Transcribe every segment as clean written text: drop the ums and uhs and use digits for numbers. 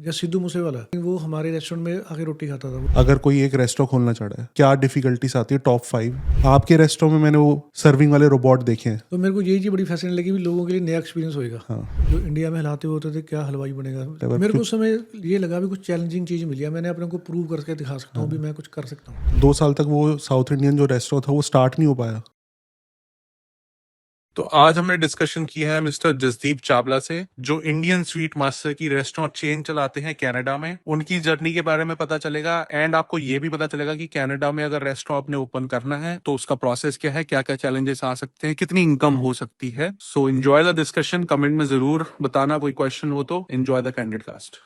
या सिद्धू मूसेवाला, वो हमारे रेस्टोरेंट में आके रोटी खाता था वो। अगर कोई एक रेस्टोरेंट खोलना चाह रहा है, क्या डिफिकल्टीज आती है? टॉप 5 आपके रेस्टोरेंट में मैंने वो सर्विंग वाले रोबोट देखे हैं। तो मेरे को यही चीज़ बड़ी फैसिनेट लगी, भी लोगों के लिए नया एक्सपीरियंस होएगा। हाँ। जो इंडिया में हिलाते हुए होते थे, क्या हलवाई बनेगा। मेरे को उस समय ये लगा भी कुछ चैलेंजिंग चीज़ मिली है, मैंने अपने को प्रूव करके दिखा सकता हूँ भी मैं कुछ कर सकता हूँ। 2 साल तक वो साउथ इंडियन जो रेस्टोरेंट था वो स्टार्ट नहीं हो पाया। तो आज हमने डिस्कशन किया है मिस्टर जसदीप चावला से, जो इंडियन स्वीट मास्टर की रेस्टोरेंट चेन चलाते हैं कनाडा में। उनकी जर्नी के बारे में पता चलेगा एंड आपको ये भी पता चलेगा कि कनाडा में अगर रेस्टोरेंट आपने ओपन करना है तो उसका प्रोसेस क्या है, क्या क्या चैलेंजेस आ सकते हैं, कितनी इनकम हो सकती है। So enjoy the discussion. Comment में जरूर बताना कोई क्वेश्चन हो तो। Enjoy the Candid Cast.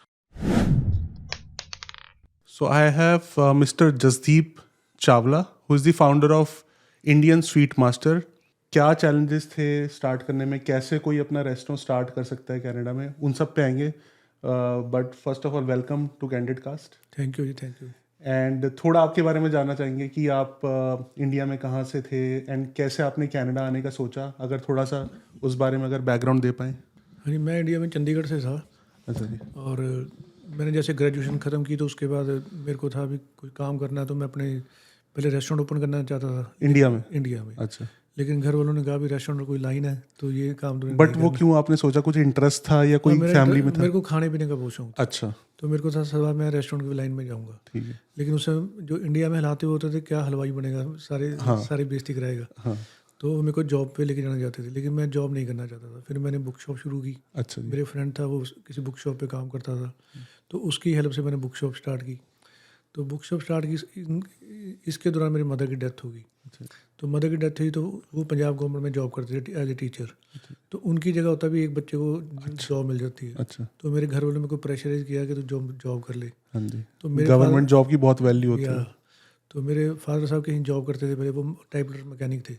So I have Mr. Jasdeep Chawla, who is the founder of Indian Sweet Master. क्या चैलेंजेस थे स्टार्ट करने में, कैसे कोई अपना रेस्टोरेंट स्टार्ट कर सकता है कनाडा में, उन सब पे आएंगे। But first of all welcome to Candid Cast. Thank you ji, thank you. And थोड़ा आपके बारे में जानना चाहेंगे कि आप इंडिया में कहाँ से थे एंड कैसे आपने कनाडा आने का सोचा। अगर थोड़ा सा उस बारे में अगर बैकग्राउंड दे पाएँ। हाँ जी, मैं इंडिया में चंडीगढ़ से था। अच्छा जी। और मैंने जैसे ग्रेजुएशन ख़त्म की तो उसके बाद मेरे को था भी कोई काम करना है, तो मैं अपने पहले रेस्टोरेंट ओपन करना चाहता था इंडिया में? इंडिया में। अच्छा। लेकिन घर वालों ने कहा भी रेस्टोरेंट कोई लाइन है तो ये काम तो नहीं बट वो करना। क्यों आपने सोचा? कुछ इंटरेस्ट था या कोई फैमिली में था? मेरे को खाने पीने का बहुत शौक था, अच्छा तो मेरे को था सवाल मैं रेस्टोरेंट की लाइन में जाऊँगा। ठीक है। लेकिन उस समय जो इंडिया में हिलाते हुए होते थे, क्या हलवाई बनेगा, सारी बेइज्जती कराएगा। हाँ। तो मेरे को जॉब पे लेके जाना चाहते थे, लेकिन मैं जॉब नहीं करना चाहता था। फिर मैंने बुक शॉप शुरू की। अच्छा जी। मेरे फ्रेंड था, वो किसी बुक शॉप पे काम करता था, तो उसकी हेल्प से मैंने बुक शॉप स्टार्ट की। तो बुक शॉप स्टार्ट की, इसके दौरान मेरी मदर की डेथ हो गई। अच्छा। तो मदर की डेथ हुई तो वो पंजाब गवर्नमेंट में जॉब करते थे एज ए टीचर। तो उनकी जगह होता भी एक बच्चे को जॉब मिल जाती है। अच्छा। तो मेरे घर वालों ने मेरे को प्रेशराइज किया कि तू जॉब कर ले। हाँ जी। तो मेरे गवर्नमेंट जॉब की बहुत वैल्यू होती या है। तो मेरे फादर साहब कहीं जॉब करते थे पहले, वो टाइपराइटर मैकेनिक थे।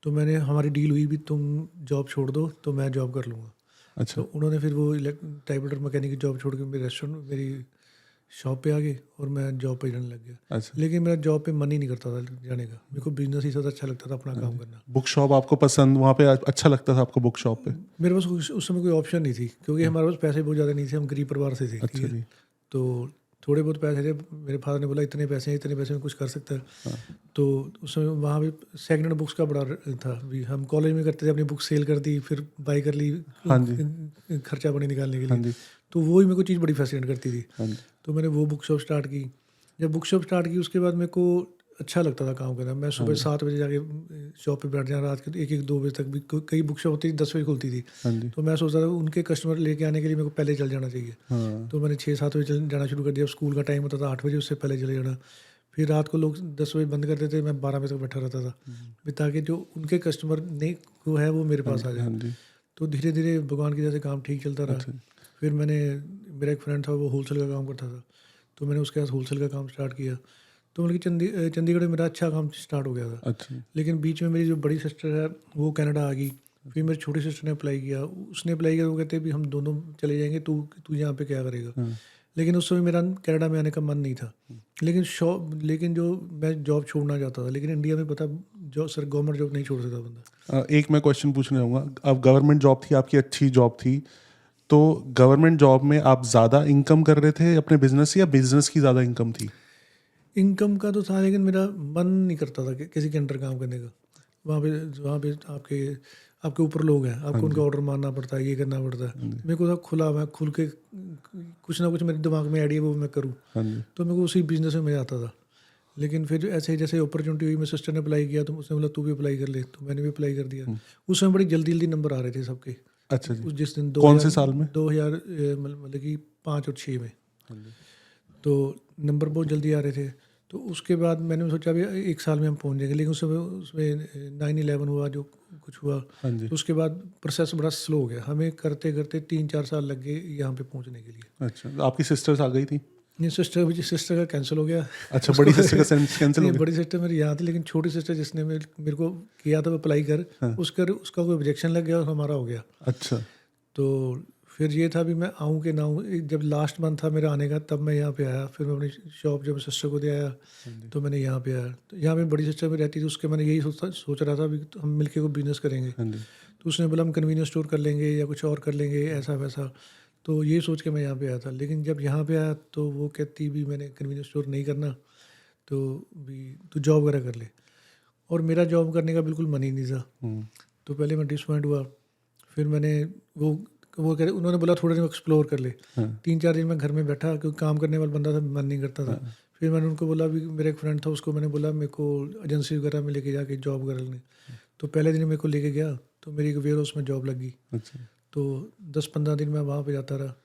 तो मैंने हमारी डील हुई भी तुम जॉब छोड़ दो तो मैं जॉब कर लूँगा। अच्छा। तो उन्होंने फिर वो टाइपराइटर मैकेनिक की जॉब छोड़ के मेरे रेस्टोरेंट मेरी शॉप पे आ गए और मैं जॉब पे जाने लग गया। अच्छा। लेकिन मेरा जॉब पे मन ही नहीं करता था जाने का। मेरे को बिजनेस ही ज़्यादा अच्छा लगता था, अपना काम करना। बुक शॉप आपको पसंद, वहाँ पे अच्छा लगता था आपको बुक शॉप पे? मेरे पास उस समय कोई ऑप्शन नहीं थी, क्योंकि हमारे पास पैसे बहुत ज़्यादा नहीं थे, हम गरीब परिवार से थे। ठीक अच्छा है, जी। तो थोड़े बहुत पैसे थे। मेरे फादर ने बोला इतने पैसे हैं, इतने पैसे में कुछ कर सकता है। तो उस समय वहाँ भी सेकंड हैंड बुक्स का बड़ा था भी। हम कॉलेज में करते थे, अपनी बुक सेल कर दी, फिर बाई कर ली हाँ जी। खर्चा पानी निकालने के हाँ लिए। जी। तो वो ही मेरे को चीज़ बड़ी फैसिनेट करती थी। हाँ जी। तो मैंने वो बुक शॉप स्टार्ट की। जब बुक शॉप स्टार्ट की उसके बाद मेरे को अच्छा लगता था काम करना। मैं सुबह 7 बजे जाके शॉप पे बैठ जाना, रात के 1-1-2 बजे तक भी। कई बुक शॉप होती थी 10 बजे खुलती थी। हाँ जी। तो मैं सोचता था उनके कस्टमर लेके आने के लिए मेरे को पहले चल जाना चाहिए। हाँ। तो मैंने 6-7 बजे जाना शुरू कर दिया। स्कूल का टाइम होता था 8 बजे, उससे पहले चले जाना। फिर रात को लोग 10 बजे बंद करते थे, मैं 12 बजे तक बैठा रहता था भी, ताकि जो उनके कस्टमर नहीं वो है वो मेरे पास आ हाँ जाए। जी। तो धीरे धीरे भगवान की वजह से काम ठीक चलता रहा। अच्छा। फिर मेरा एक फ्रेंड था, वो होलसेल का काम करता था, तो मैंने उसके साथ होलसेल का काम स्टार्ट किया। तो मतलब कि चंडीगढ़ में मेरा अच्छा काम स्टार्ट हो गया था। अच्छा। लेकिन बीच में मेरी जो बड़ी सिस्टर है वो कनाडा आ गई। फिर मेरी छोटी सिस्टर ने अप्लाई किया, उसने अप्लाई किया। वो कहते भी हम दोनों चले जाएंगे, तू तू यहाँ पे क्या करेगा। हाँ। लेकिन उस समय मेरा कनाडा में आने का मन नहीं था। लेकिन जो मैं जॉब छोड़ना चाहता था, लेकिन इंडिया में पता जो सर गवर्नमेंट जॉब नहीं छोड़ सकता बंदा। एक मैं क्वेश्चन पूछने जाऊँगा। अब गवर्नमेंट जॉब थी आपकी, अच्छी जॉब थी, तो गवर्नमेंट जॉब में आप ज़्यादा इनकम कर रहे थे अपने बिजनेस से या बिजनेस की ज़्यादा इनकम थी? इनकम का तो था, लेकिन मेरा मन नहीं करता था कि किसी के अंडर काम करने का। वहाँ पे आपके ऊपर लोग हैं, आपको उनका ऑर्डर मानना पड़ता है, ये करना पड़ता है। मेरे को था खुला, मैं खुल के कुछ ना कुछ मेरे दिमाग में आइडिया वो मैं करूँ। हाँ जी। तो मेरे को उसी बिजनेस में मज़ा आता था। लेकिन फिर ऐसे ही जैसे अपॉर्चुनिटी हुई, मेरी सिस्टर ने अप्लाई किया, तो उसने बोला तू भी अप्लाई कर ले, तो मैंने भी अप्लाई कर दिया। उस समय बड़ी जल्दी जल्दी नंबर आ रहे थे सबके। अच्छा जी। उस जिस दिन कौन से साल में? 2000 मतलब कि 5 और 6 में। तो नंबर बहुत जल्दी आ रहे थे। तो उसके बाद मैंने सोचा भी 1 साल में हम पहुंच जाएंगे, लेकिन उसमें 9/11 हुआ, जो कुछ हुआ। हाँ जी। तो उसके बाद प्रोसेस बड़ा स्लो हो गया, हमें करते करते 3-4 साल लग गए यहाँ पे पहुँचने के लिए। अच्छा, तो आपकी सिस्टर्स आ गई थी? नहीं, सिस्टर का कैंसिल हो गया। अच्छा, बड़ी सिस्टर का कैंसिल हो नहीं, गया? बड़ी सिस्टर मेरी यहाँ थी, लेकिन छोटी सिस्टर जिसने मेरे को किया था अप्लाई कर, उसका कोई ऑब्जेक्शन लग गया और हमारा हो गया। अच्छा। तो फिर ये था भी मैं आऊँ कि ना आऊँ। जब लास्ट मंथ था मेरा आने का, तब मैं यहाँ पे आया। फिर मैं अपनी शॉप जब सिस्टर को दे आया, तो मैंने यहाँ पे आया। तो यहाँ पे बड़ी सिस्टर में रहती थी, उसके मैंने यही सोच रहा था भी हम मिलके कोई बिजनेस करेंगे। हाँ जी। तो उसने बोला हम कन्वीनियंस स्टोर कर लेंगे या कुछ और कर लेंगे, ऐसा वैसा। तो ये सोच के मैं यहाँ पे आया था। लेकिन जब यहाँ पे आया तो वो कहती भी मैंने कन्वीनियंस स्टोर नहीं करना, तो भी तू जॉब वगैरह कर ले। और मेरा जॉब करने का बिल्कुल मन ही नहीं था। तो पहले मैं डिसपॉइंट हुआ, फिर मैंने वो कह उन्होंने बोला थोड़ा दिन एक्सप्लोर कर ले। 3-4 दिन मैं घर में बैठा, क्योंकि काम करने वाला बंदा था, मन नहीं करता था। फिर मैंने उनको बोला भी, मेरा एक फ्रेंड था, उसको मैंने बोला मेरे को एजेंसी वगैरह में लेके जाके जॉब वगैरह लेने। तो पहले दिन मेरे को लेके गया, तो मेरी एक वेयर हाउस में जॉब लगी। अच्छा। तो 10-15 दिन मैं वहाँ पे जाता रहा।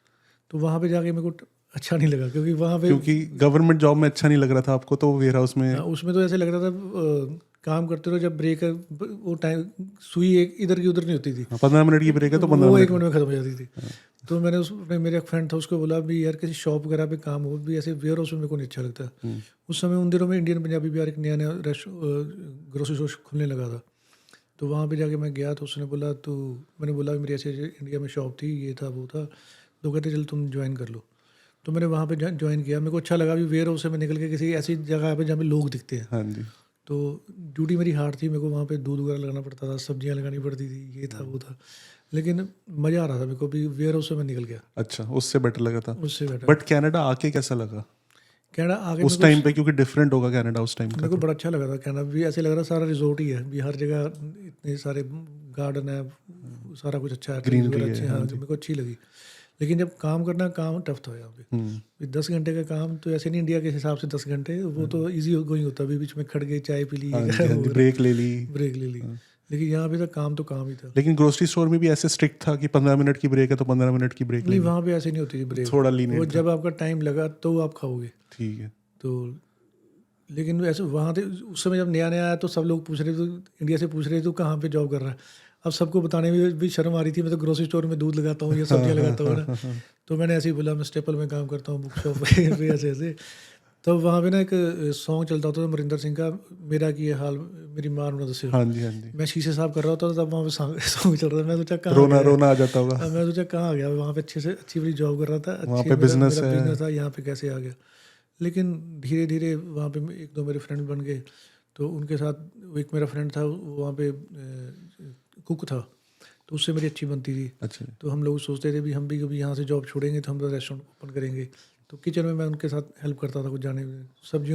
तो वहाँ पे जाके मेरे को अच्छा नहीं लगा, क्योंकि वहाँ पे क्योंकि गवर्नमेंट जॉब में अच्छा नहीं लग रहा था आपको, तो वेयर हाउस में उसमें तो ऐसे लग रहा था काम करते रहो, जब ब्रेक है वो टाइम सुई एक इधर की उधर नहीं होती थी। 15 मिनट की ब्रेक है तो 15 वो मिनट 1 मिनट में खत्म हो जाती थी। तो मैंने मेरा एक फ्रेंड था, उसको बोला भी यार किसी शॉप वगैरह पे काम हो, भी ऐसे वेयर हाउस में मेरे को नहीं अच्छा लगता। उस समय उन दिनों में इंडियन पंजाबी बिहार एक नया नया ग्रोसरी स्टोर खुलने लगा था। तो वहाँ पे जाके मैं गया, तो उसने बोला तो मैंने बोला मेरी ऐसे इंडिया में शॉप थी, ये था वो था। तो कहते चल तुम ज्वाइन कर लो। तो मैंने वहाँ पे ज्वाइन किया। मेरे को अच्छा लगा भी वेयर हाउस से मैं निकल के किसी ऐसी जगह पे जहाँ पे लोग दिखते हैं। हाँ जी। तो ड्यूटी मेरी हार्ड थी, मेरे को वहाँ पे दूध वगैरह लगाना पड़ता था, सब्जियाँ लगानी पड़ती थी, ये था वो था। लेकिन मज़ा आ रहा था मेरे को भी, वेयर हाउस से मैं निकल गया, अच्छा, उससे बेटर लगा था। उससे बेटर। बट कनाडा आके कैसा लगा कनाडा आगे उस टाइम पे, क्योंकि डिफरेंट होगा कनाडा उस टाइम का? मेरे को बड़ा अच्छा लगा था। कनाडा भी ऐसे लग रहा सारा रिजोर्ट ही है भी, हर जगह इतने सारे गार्डन है, सारा कुछ अच्छा है, trees वगैरह अच्छे हैं। हाँ, मेरे को अच्छी लगी। लेकिन जब काम करना, काम टफ था यहाँ पे। 10 घंटे का काम तो ऐसे नहीं इंडिया के हिसाब से 10 घंटे, वो तो ईजी गोइंग होता है, बीच में खड़ गए, चाय पी ली, ब्रेक ले ली। ब्रेक ले ली। लेकिन यहाँ पे तो काम ही था। लेकिन ग्रोसरी स्टोर में भी ऐसे स्ट्रिक्ट था कि 15 मिनट की ब्रेक है तो 15 मिनट की ब्रेक नहीं, लेनी? वहाँ पे ऐसे नहीं होती थी ब्रेक, थोड़ा वो लीनियंट जब आपका टाइम लगा तो आप खाओगे। ठीक है। तो लेकिन ऐसे वहाँ थे उस समय जब नया नया आया, तो सब लोग पूछ रहे थे, इंडिया से पूछ रहे थे, तो कहाँ पे जॉब कर रहा है। अब सबको बताने में भी शर्म आ रही थी, मैं तो ग्रोसरी स्टोर में दूध लगाता हूँ या सब्जियाँ लगाता हूँ ना। तो मैंने ऐसे ही बोला मैं स्टेपल में काम करता हूँ, बुक शॉप पे ऐसे ऐसे। तो वहाँ पे ना एक सॉन्ग चलता होता था अमरिंदर सिंह का, मेरा की ये हाल मेरी मार न दसे। हाँ जी, हाँ जी। मैं शीशे साफ कर रहा होता था, तब वहाँ पे सॉन्ग चल रहा था। मैं सोचा कहाँ रोना रोना आ जाता होगा। मैं सोचा कहाँ आ गया, वहाँ पे अच्छी बड़ी जॉब कर रहा था, वहाँ अच्छी पे बिजनेस है। बिजनेस था, यहाँ पे कैसे आ गया। लेकिन धीरे धीरे वहाँ पे 1-2 मेरे फ्रेंड बन गए। तो उनके साथ एक मेरा फ्रेंड था, वो वहाँ पे कुक था, तो उससे मेरी अच्छी बनती थी। अच्छा। तो हम लोग सोचते थे भी हम भी कभी यहाँ से जॉब छोड़ेंगे तो हम तो रेस्टोरेंट ओपन करेंगे। तो किचन में मैं उनके साथ हेल्प करता था, कुछ जाने में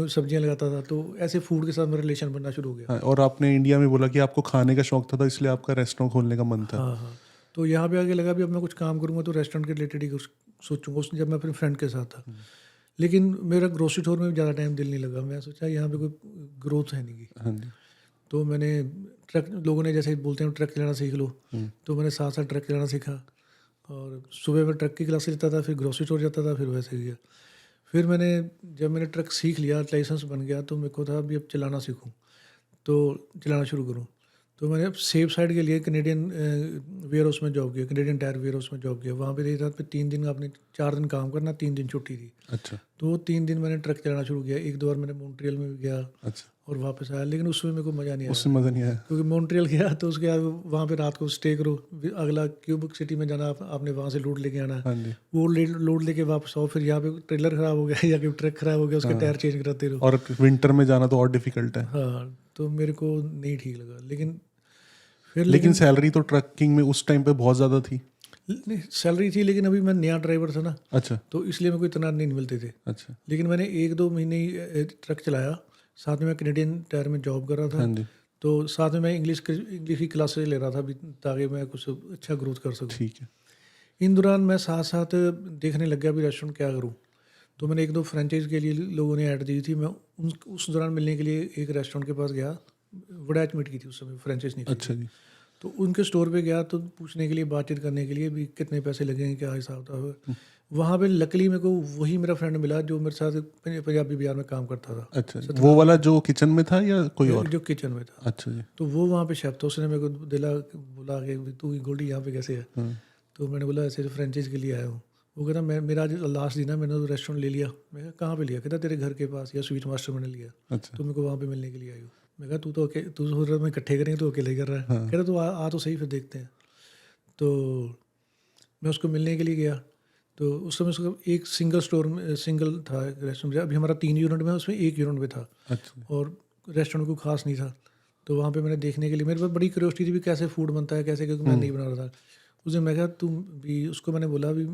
सब्जियाँ लगाता था। तो ऐसे फूड के साथ मेरा रिलेशन बनना शुरू हो गया। हाँ, और आपने इंडिया में बोला कि आपको खाने का शौक था, तो इसलिए आपका रेस्टोरेंट खोलने का मन था। हाँ हाँ। तो यहाँ पे आके लगा भी अब मैं कुछ काम करूँगा तो रेस्टोरेंट के रिलेटेड ही कुछ सोचूंगा। उसने जब मैं अपने फ्रेंड के साथ था, लेकिन मेरा ग्रोसरी स्टोर में भी ज़्यादा टाइम दिल नहीं लगा। मैं सोचा यहाँ पे कोई ग्रोथ है नहीं की। हाँ जी। तो मैंने ट्रक, लोगों ने जैसे बोलते हैं ट्रक चलाना सीख लो, तो मैंने साथ साथ ट्रक चलाना सीखा। और सुबह में ट्रक की क्लासेस लेता था, फिर ग्रोसरी स्टोर जाता था, फिर वैसे गया। फिर जब मैंने ट्रक सीख लिया, लाइसेंस बन गया, तो मेरे को था अभी अब चलाना सीखूं, तो चलाना शुरू करूं। तो मैंने अब सेफ साइड के लिए कनेडियन वेयर हाउस में जॉब किया, कनेडियन टायर वेयर हाउस में जॉब किया। वहाँ पे रही रात पे 3 दिन आपने 4 दिन काम करना, 3 दिन छुट्टी थी। अच्छा। तो वो 3 दिन मैंने ट्रक चलाना शुरू किया। 1-2 बार मैंने मॉन्ट्रियल में भी गया अच्छा। और वापस आया, लेकिन उसमें मेरे को मज़ा नहीं आया। उसमें मज़ा नहीं आया क्योंकि मॉन्ट्रियल गया तो उसके बाद वहाँ पे रात को स्टे करो, अगला क्यूबेक सिटी में जाना, आपने वहाँ से लोड लेके आना, हाँ जी। वो लोड लेके वापस आओ, फिर यहाँ पे ट्रेलर ख़राब हो गया या कि ट्रक ख़राब हो गया, उसके टायर चेंज कराते रहो। और विंटर में जाना तो और डिफिकल्ट है। हाँ, तो मेरे को नहीं ठीक लगा। लेकिन सैलरी तो ट्रकिंग में उस टाइम पे बहुत ज़्यादा थी। नहीं, सैलरी थी, लेकिन अभी मैं नया ड्राइवर था ना, अच्छा। तो इसलिए मेरे को इतना नहीं मिलते थे। अच्छा। लेकिन मैंने 1-2 महीने ही ट्रक चलाया, साथ में मैं कनेडियन टायर में जॉब कर रहा था। हाँ जी। तो साथ में मैं इंग्लिश की क्लासेस ले रहा था ताकि मैं कुछ अच्छा ग्रोथ कर सकूँ। ठीक है। इन दौरान मैं साथ साथ देखने लग गया भी रेस्टोरेंट क्या करूँ। तो मैंने 1-2 फ्रेंचाइज के लिए लोगों ने ऐड दी थी। मैं उस दौरान मिलने के लिए एक रेस्टोरेंट के पास गया, वड़ैच मीट की थी उस समय, फ्रेंचाइज नहीं थी। अच्छा जी। तो उनके स्टोर पे गया तो पूछने के लिए, बातचीत करने के लिए भी कितने पैसे लगेंगे, क्या हिसाब था। वहाँ पे लकीली मेरे को वही मेरा फ्रेंड मिला जो मेरे साथ पंजाबी बाजार में काम करता था। अच्छा, वो वाला जो किचन में था या कोई और? जो किचन में था। अच्छा जी। तो वो वहाँ पे शेफ था, उसने मेरे को बोला कि तू गोल्डी यहाँ पे कैसे है। तो मैंने बोला ऐसे फ्रेंचाइज के लिए आया हूँ। वो कहता मेरा आज लास्ट दिन है, मैंने तो रेस्टोरेंट ले लिया। मैं कहा कहाँ पे लिया? कहता तेरे घर के पास या स्वीट मास्टर मैंने लिया। अच्छा। तो मेरे को वहाँ पे मिलने के लिए आई हूँ। मैं कहा तू सोच रहा मैं इकट्ठे करेंगे, तो अकेले ही कर रहा है। कहता तू आ तो सही, फिर देखते हैं। तो मैं उसको मिलने के लिए गया। तो उस समय उसका एक सिंगल था रेस्टोरेंट। अभी हमारा 3 यूनिट में, उसमें 1 यूनिट में था। अच्छा। और रेस्टोरेंट को खास नहीं था। तो वहाँ पे मैंने देखने के लिए, मेरे पास बड़ी क्यूरियोसिटी थी भी कैसे फूड बनता है, कैसे, क्योंकि मैं नहीं बना रहा था उस दिन। मैं कहा तुम भी, उसको मैंने बोला भी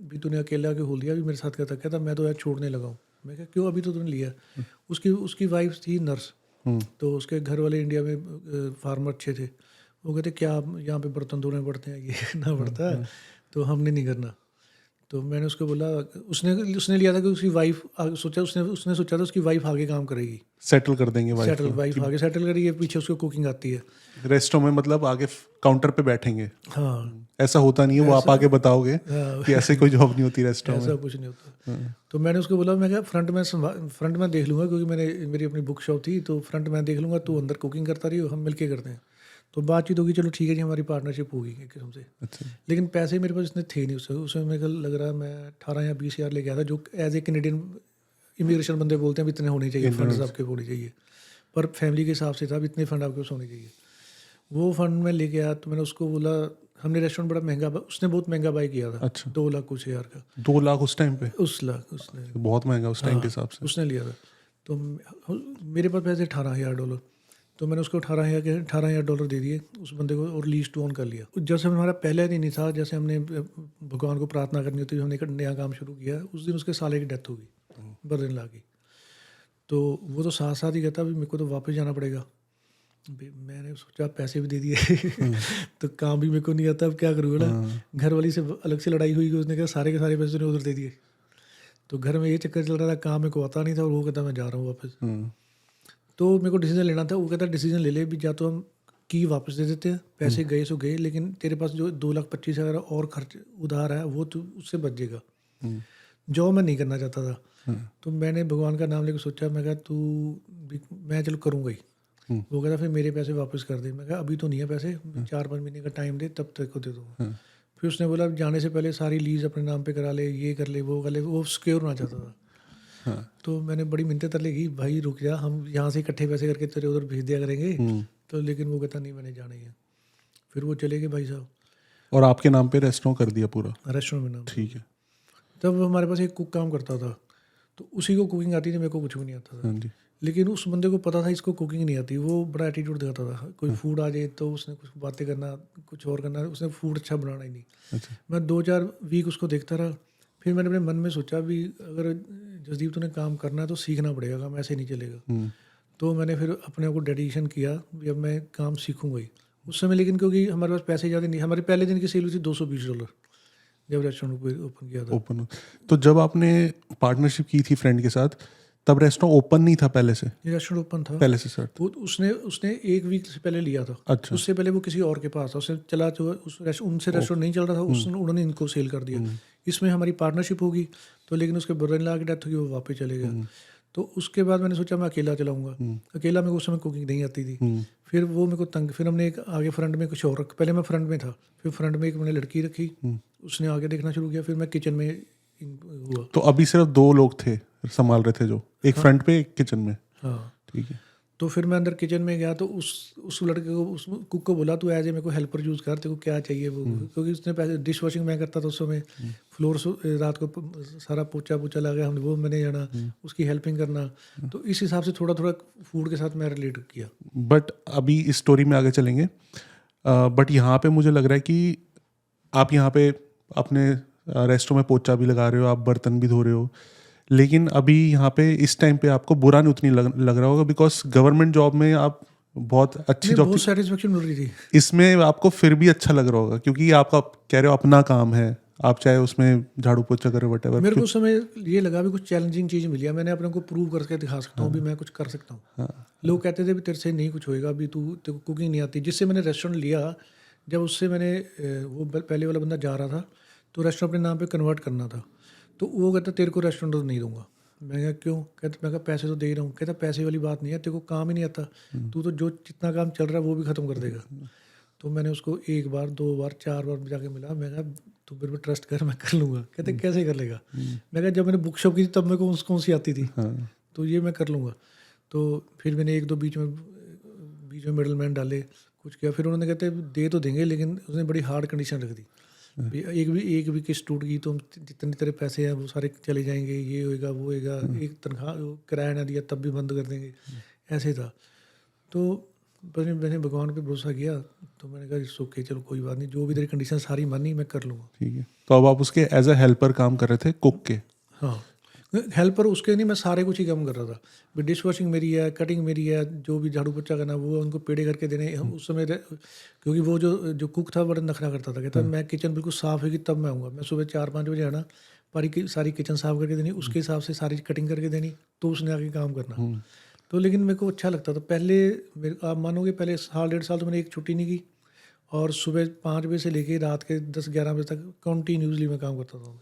भी तूने अकेला के खोल दिया, अभी मेरे साथ कहता कहता मैं तो यार छोड़ने लगा हूँ। मैं कहा क्यों, अभी तो तूने लिया। उसकी उसकी वाइफ थी नर्स, तो उसके घर वाले इंडिया में फार्मर अच्छे थे। वो कहते क्या यहाँ पे बर्तन धोने पड़ते हैं, ये करना पड़ता है, तो हमने नहीं करना। तो मैंने उसको बोला, उसने उसने लिया था कि उसकी वाइफ सोचा, उसने सोचा था उसकी वाइफ आगे काम करेगी, सेटल कर देंगे वाइफ सेटल वाइफ आगे सेटल करेगी, पीछे उसको कुकिंग आती है। रेस्टों में, मतलब आगे काउंटर पे बैठेंगे। हाँ, ऐसा होता नहीं है, वो आप आगे बताओगे हाँ। कि ऐसे कोई जॉब नहीं होती रेस्टों में। ऐसा कुछ नहीं होता। तो मैंने उसको बोला, मैं क्या फ्रंट में देख लूँगा, क्योंकि मेरी अपनी बुक शॉप थी, तो फ्रंट में देख लूँगा, तू अंदर कुकिंग करता रही हो, हम मिलके करते हैं। तो बातचीत होगी, चलो ठीक है जी, हमारी पार्टनरशिप होगी एक किस्म से। अच्छा। लेकिन पैसे मेरे पास इतने थे नहीं उसमें मेरे को लग रहा है मैं 18 या 20 हज़ार लेके आया था, जो एज ए कैनेडियन इमिग्रेशन बंदे बोलते हैं इतने होने चाहिए, फंड्स आपके होने चाहिए, पर फैमिली के हिसाब से था, इतने फंड आपके पास होने चाहिए। वो फंड में लेके आया, तो मैंने उसको बोला, हमने रेस्टोरेंट बड़ा महंगा, उसने बहुत महंगा बाई किया था। अच्छा। 2 लाख कुछ हज़ार का। 2 लाख उस टाइम पे? उसने बहुत महंगा उस टाइम के हिसाब से। उसने लिया था। तो मेरे पास पैसे $18,000, तो मैंने उसको $18,000 दे दिए उस बंदे को, और लीज टू ऑन कर लिया। जैसे हमारा पहले दिन ही था, जैसे हमने भगवान को प्रार्थना करनी होती है, हमने एक नया काम शुरू किया, उस दिन उसके साले की डेथ हो गई बर्दन ला की। तो वो तो साथ साथ ही कहता अभी मेरे को तो वापस जाना पड़ेगा। मैंने सोचा पैसे भी दे दिए तो काम भी मेरे को नहीं आता, अब क्या करूँगा ना। घर वाली से अलग से लड़ाई हुई कि उसने कहा सारे के सारे पैसे उधर दे दिए। तो घर में ये चक्कर चल रहा था, काम मेरे को आता नहीं था, और वो कहता मैं जा रहा हूँ वापस। तो मेरे को डिसीजन लेना था। वो कहता डिसीजन ले ले भी, जा तो हम की वापस दे देते हैं, पैसे गए सो गए, लेकिन तेरे पास जो 2,25,000 और खर्च उधार है वो तू उससे बच जाएगा। जो मैं नहीं करना चाहता था। तो मैंने भगवान का नाम लेकर सोचा, मैं कहा मैं चलो करूँगा ही। वो कहता फिर मेरे पैसे वापस कर दे। मैं कहा अभी तो नहीं है पैसे, 4-5 महीने का टाइम दे, तब तक को दे दूँगा। फिर उसने बोला जाने से पहले सारी लीज अपने नाम पे करा ले, ये कर ले, वो कर ले। वो सिक्योर होना चाहता था। तो मैंने बड़ी मिन्नतें तरले की, भाई रुक जा, हम यहाँ से इकट्ठे पैसे करके तेरे उधर भेज दिया करेंगे। तो लेकिन वो कहता नहीं, मैंने जाना ही है। फिर वो चले गए भाई साहब। और आपके नाम पे रेस्टोरेंट कर दिया पूरा? रेस्टोरेंट में नाम। ठीक है। तब हमारे पास एक कुक काम करता था, तो उसी को कुकिंग आती थी, मेरे को कुछ भी नहीं आता था। हाँ जी। लेकिन उस बंदे को पता था इसको कुकिंग नहीं आती। वो बड़ा एटीट्यूड दिखाता था, कोई फूड आ जाए तो उसने कुछ बातें करना, कुछ और करना, उसने फूड अच्छा बनाना ही नहीं। अच्छा। मैं 2-4 वीक उसको देखता रहा। फिर मैंने अपने मन में सोचा भी अगर जसदीप तूने काम करना है तो सीखना पड़ेगा, काम ऐसे नहीं चलेगा। तो मैंने फिर अपने आप को डेडिकेशन किया भी अब मैं काम सीखूंगा ही उस समय। लेकिन क्योंकि हमारे पास पैसे ज़्यादा नहीं, हमारे पहले दिन की सेल हुई थी $220 जब रेस्टोरेंट ओपन किया था। ओपन। तो जब आपने पार्टनरशिप की थी फ्रेंड के साथ, तब रेस्टोरेंट ओपन नहीं था पहले से? ये रेस्टोरेंट ओपन था पहले से सर? वो उसने 1 वीक से पहले लिया था। अच्छा। उससे पहले वो किसी और के पास था, उससे चला जो उनसे रेस्टोरेंट नहीं चल रहा था, उन्होंने इनको सेल कर दिया। इसमें हमारी पार्टनरशिप होगी। तो लेकिन उसके ब्रदर इन लॉ की डेथ होगी, वो वापस चले गया। तो उसके बाद मैंने सोचा मैं अकेला चलाऊंगा। अकेला मेरे को उस समय कुकिंग नहीं आती थी। फिर वो मेरे को तंग, फिर हमने एक आगे फ्रंट में कुछ और रख, पहले मैं फ्रंट में था, फिर फ्रंट में एक मैंने लड़की रखी, उसने आगे देखना शुरू किया, फिर मैं किचन में हुआ। तो अभी सिर्फ 2 लोग थे संभाल रहे थे, जो एक फ्रंट पे एक किचन में? हाँ ठीक है। तो फिर मैं अंदर किचन में गया, तो उस लड़के को, उस कुक को बोला तू एज ए मेरे को हेल्पर यूज़ कर, तेरे को क्या चाहिए वो। क्योंकि उसने पैसे डिश वॉशिंग मैं करता था उस समय, फ्लोर रात को सारा पोछा लगा हमने, वो मैंने जाना उसकी हेल्पिंग करना। तो इस हिसाब से थोड़ा थोड़ा फूड के साथ मैं रिलेट किया। बट अभी इस स्टोरी में आगे चलेंगे। बट यहाँ पे मुझे लग रहा है कि आप यहाँ पे अपने रेस्टोरेंट में पोछा भी लगा रहे हो, आप बर्तन भी धो रहे हो, लेकिन अभी यहाँ पे इस टाइम पे आपको बुरा नहीं उतनी लग रहा होगा, बिकॉज गवर्नमेंट जॉब में आप बहुत अच्छी जॉब, बहुत सेटिस्फेक्शन मिल रही थी। इसमें आपको फिर भी अच्छा लग रहा होगा क्योंकि आपका कह रहे हो अपना काम है, आप चाहे उसमें झाड़ू पोछा करो वटेवर। मेरे को उस समय ये लगा भी कुछ चैलेंजिंग चीज़ मिली है, मैंने अपने को प्रूव करके दिखा सकता हूँ भी मैं कुछ कर सकता हूँ। लोग कहते थे भी तेरे से नहीं कुछ होएगा, अभी तेरे को कुकिंग नहीं आती। जिससे मैंने रेस्टोरेंट लिया, जब उससे मैंने वो पहले वाला बंदा जा रहा था तो रेस्टोरेंट अपने नाम पे कन्वर्ट करना था, तो वो कहता तेरे को रेस्टोरेंट तो नहीं दूंगा। मैं कहा क्यों? कहता मैं कहा पैसे तो दे ही रहा हूँ। कहता पैसे वाली बात नहीं है, तेरे को काम ही नहीं आता, तू तो जो जितना काम चल रहा है वो भी ख़त्म कर देगा। तो मैंने उसको 1 बार 2 बार 4 बार जाके मिला, मैं कहा तू मेरे पे ट्रस्ट कर, मैं कर लूँगा। कहते कैसे कर लेगा? मैं कहा जब मैंने बुक शॉप की थी तब मेरे को कौन सी आती थी, तो ये मैं कर लूँगा। तो फिर मैंने 1-2 बीच में मिडल मैन डाले, कुछ किया। फिर उन्होंने कहते दे तो देंगे, लेकिन उसने बड़ी हार्ड कंडीशन रख दी। एक भी किस्त टूट गई तो जितने तेरे पैसे हैं वो सारे चले जाएंगे, ये होएगा वो होएगा, एक तनख्वाह किराया ना दिया तब भी बंद कर देंगे, ऐसे था। तो पर मैंने भगवान पे भरोसा किया, तो मैंने कहा इट्स ओके, चलो कोई बात नहीं, जो भी तेरी कंडीशन सारी मानी मैं कर लूँगा। ठीक है, तो अब आप उसके एज अ हेल्पर काम कर रहे थे कुक के? हाँ, हेल्पर उसके नहीं, मैं सारे कुछ ही काम कर रहा था। भी डिश वॉशिंग मेरी है, कटिंग मेरी है, जो भी झाड़ू पोछा करना वो उनको पेड़े करके देने। हम उस समय क्योंकि वो जो कुक था बड़ा नखरा करता था, कहता मैं किचन बिल्कुल साफ़ होगी तब मैं आऊँगा। मैं सुबह 4-5 बजे आना, सारी किचन साफ़ करके देनी, उसके हिसाब से सारी कटिंग करके देनी, तो उसने आके काम करना। तो लेकिन मेरे को अच्छा लगता था। पहले आप मानोगे, पहले साल 1.5 साल तो मैंने एक छुट्टी नहीं की, और सुबह 5 बजे से लेके रात के 10-11 बजे तक कंटिन्यूसली मैं काम करता था।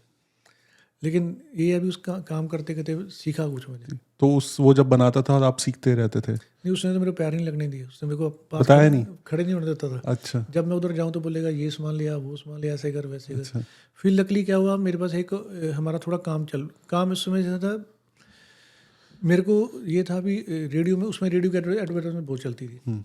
लेकिन ये अभी उसका काम करते करते सीखा कुछ मैंने। तो वो जब बनाता था और आप सीखते रहते थे? नहीं, उसने तो मेरे पैर नहीं लगने दिए, उसने मेरे को पास बताया नहीं? खड़े नहीं होने देता था। अच्छा जब मैं उधर जाऊँ तो बोलेगा ये सामान लिया, वो सामान लिया, ऐसे कर वैसे कर। अच्छा। फिर लकली क्या हुआ, मेरे पास एक हमारा थोड़ा काम इस समय जैसा था। मेरे को ये था भी रेडियो में, उसमें रेडियो की एडवर्टाइजमेंट बहुत चलती थी।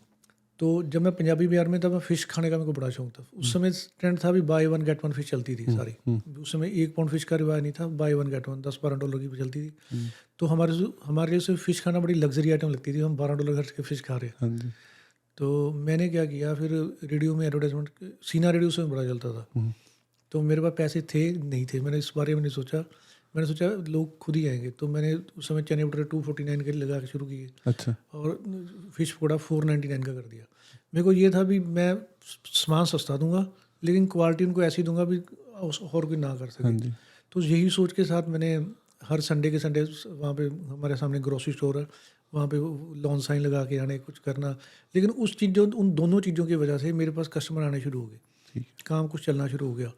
तो जब मैं पंजाबी बिहार में था, मैं फ़िश खाने का मेरे को बड़ा शौक था। उस समय ट्रेंड था भी by one get one fish चलती थी सारी। उस समय 1 पाउंड फ़िश का रिवाज नहीं था, बाय वन गेट वन $10-12 की चलती थी। तो हमारे लिए फ़िश खाना बड़ी लग्जरी आइटम लगती थी, हम $12 खर्च के फ़िश खा रहे हैं। हाँ जी। तो मैंने क्या किया, फिर रेडियो में एडवर्टाइजमेंट, सीना रेडियो से बड़ा चलता था। तो मेरे पास पैसे थे नहीं थे, मैंने इस बारे में नहीं सोचा। मैंने सोचा लोग खुद ही आएंगे, तो मैंने उस समय चने बटरे 249 के लगा के शुरू किए, अच्छा और फिश पकौड़ा 499 का कर दिया। मेरे को ये था भी मैं सामान सस्ता दूंगा, लेकिन क्वालिटी उनको ऐसी दूंगा भी और कोई ना कर हाँ सके। जी। तो यही सोच के साथ मैंने हर संडे के संडे वहाँ पे हमारे सामने ग्रोसरी स्टोर है, वहाँ पे लॉन साइन लगा के आने, कुछ करना। लेकिन उन दोनों चीज़ों की वजह से मेरे पास कस्टमर आने शुरू हो गए, ठीक काम कुछ चलना शुरू हो गया।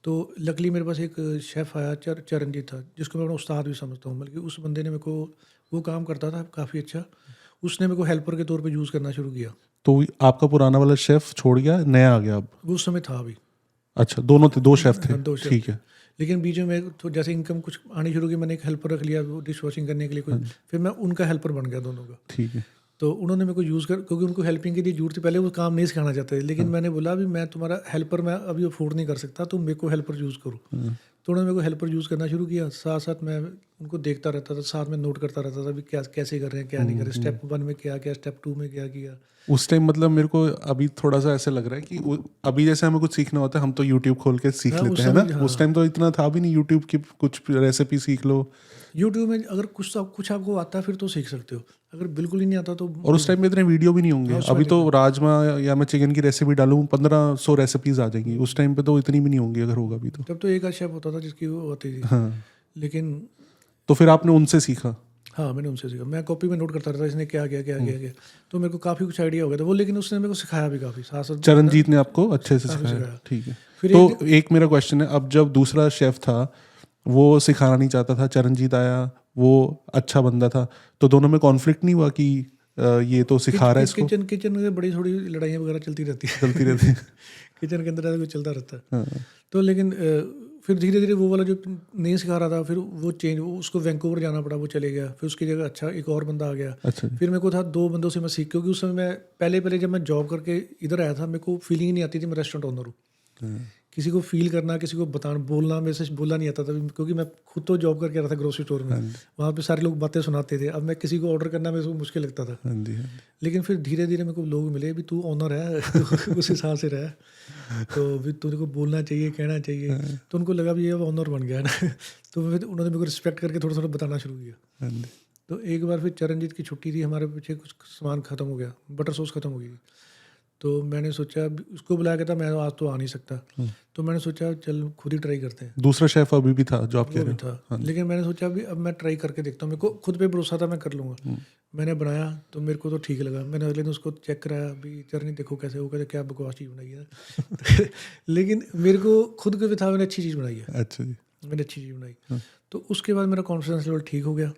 तो लकली मेरे पास एक शेफ़ आया, चरणजीत था, जिसको मैं अपना उस्ताद भी समझता हूँ। बल्कि उस बंदे ने मेरे को, वो काम करता था काफ़ी अच्छा, उसने मेरे को हेल्पर के तौर पे यूज़ करना शुरू किया। तो आपका पुराना वाला शेफ छोड़ गया, नया आ गया अब? वो उस समय था अभी। अच्छा, दोनों थे, 2 शेफ थे? हाँ, 2 शेफ ठीक थे। है। लेकिन बीच में तो जैसे इनकम कुछ आनी शुरू की, मैंने एक हेल्पर रख लिया वो डिश वॉशिंग करने के लिए कुछ, फिर मैं उनका हेल्पर बन गया दोनों का। ठीक है। तो उन्होंने मेरे को यूज़ कर, क्योंकि उनको हेल्पिंग के लिए जरूरत थी, पहले वो काम नहीं सिखाना चाहते थे। लेकिन मैंने बोला भी मैं तुम्हारा हेल्पर मैं अभी अफोर्ड नहीं कर सकता, तो मेरे को हेल्पर यूज़ करो। तो उन्होंने मेरे को हेल्पर यूज़ करना शुरू किया। साथ साथ मैं उनको देखता रहता था, साथ में नोट करता रहता था भी क्या कैसे कर रहे हैं, क्या नहीं कर रहे, स्टेप 1 में क्या किया, स्टेप 2 में क्या किया। उस टाइम मतलब मेरे को अभी थोड़ा सा ऐसे लग रहा है कि अभी जैसे हमें कुछ सीखना होता है हम तो यूट्यूब खोल के सीख हाँ, लेते उस हैं ना। समय, हाँ। उस टाइम तो इतना था भी नहीं, यूट्यूब की कुछ रेसिपी सीख लो। यूट्यूब में अगर कुछ आपको आता है फिर तो सीख सकते हो, अगर बिल्कुल ही नहीं आता तो। और उस टाइम में इतने वीडियो भी नहीं होंगे। हाँ, उस समय अभी तो नहीं राजमा या मैं चिकन की रेसिपी डालूं 1500 रेसिपीज आ जाएंगी। उस टाइम पे तो इतनी भी नहीं होंगी, अगर होगा भी तो। तब तो एक आध शेफ होता था जिसकी वो होती थी। हाँ, लेकिन तो फिर आपने उनसे सीखा? हाँ, मैंने उनसे सीखा। मैं कॉपी में नोट करता रहता, इसने क्या किया क्या किया क्या, तो मेरे को काफ़ी कुछ आइडिया हो गया था वो। लेकिन उसने मेरे को सिखाया भी काफ़ी, साथ साथ चरणजीत ने आपको अच्छे से काफ़ी सिखाया? सिखाया। ठीक है। फिर तो एक मेरा क्वेश्चन है, अब जब दूसरा शेफ था वो सिखाना नहीं चाहता था, चरणजीत आया, वो अच्छा बंदा था, तो दोनों में कॉन्फ्लिक्ट नहीं हुआ कि ये तो सिखा रहा है इसको? किचन में बड़ी थोड़ी लड़ाइयाँ वगैरह चलती रहती है। चलती रहती है। किचन के अंदर ऐसा कुछ चलता रहता है। हाँ, तो लेकिन फिर धीरे धीरे वो वाला जो नहीं सिखा रहा था, फिर वो उसको वैंकूवर जाना पड़ा, वो चले गया। फिर उसकी जगह अच्छा एक और बंदा आ गया। अच्छा जी। फिर मेरे को था 2 बंदों से मैं सीख, क्योंकि उस समय मैं पहले जब मैं जॉब करके इधर आया था, मेरे को फीलिंग ही नहीं आती थी मैं रेस्टोरेंट ओनर हूँ। हाँ, किसी को फील करना, किसी को बताना, बोलना, मेरे से बोला नहीं आता था, क्योंकि मैं खुद तो जॉब करके आ रहा था ग्रोसरी स्टोर में। वहाँ पे सारे लोग बातें सुनाते थे। अब मैं किसी को ऑर्डर करना मेरे को मुश्किल लगता था। हाँ जी, हाँ जी। लेकिन फिर धीरे धीरे मेरे को लोग मिले भी तू ऑनर है, तो उस हिसाब से रहा, तो भी तुझे को बोलना चाहिए, कहना चाहिए। तो उनको लगा भी ये ऑनर बन गया ना। तो फिर उन्होंने मेरे को रिस्पेक्ट करके थोड़ा थोड़ा बताना शुरू किया। हाँ जी। तो एक बार फिर चरणजीत की छुट्टी थी, हमारे पीछे कुछ सामान ख़त्म हो गया, बटर सॉस ख़त्म हो गई थी। तो मैंने सोचा उसको बुलाया गया था, मैं आज तो आ नहीं सकता। तो मैंने सोचा चल खुद ही ट्राई करते हैं। दूसरा शेफ अभी भी था जो आप कह वो रहे भी हो? था, लेकिन मैंने सोचा भी अब मैं ट्राई करके देखता हूँ। मेरे को खुद पे भरोसा था, मैं कर लूँगा। मैंने बनाया तो मेरे को तो ठीक लगा। मैंने अगले दिन उसको चेक कराया भी चरनी देखो कैसे हो, कैसे क्या बकवास चीज़ बनाई है। लेकिन मेरे को खुद को भी था मैंने अच्छी चीज़ बनाई है, अच्छा जी। मैंने अच्छी चीज़ बनाई। तो उसके बाद मेरा कॉन्फिडेंस लेवल ठीक हो गया।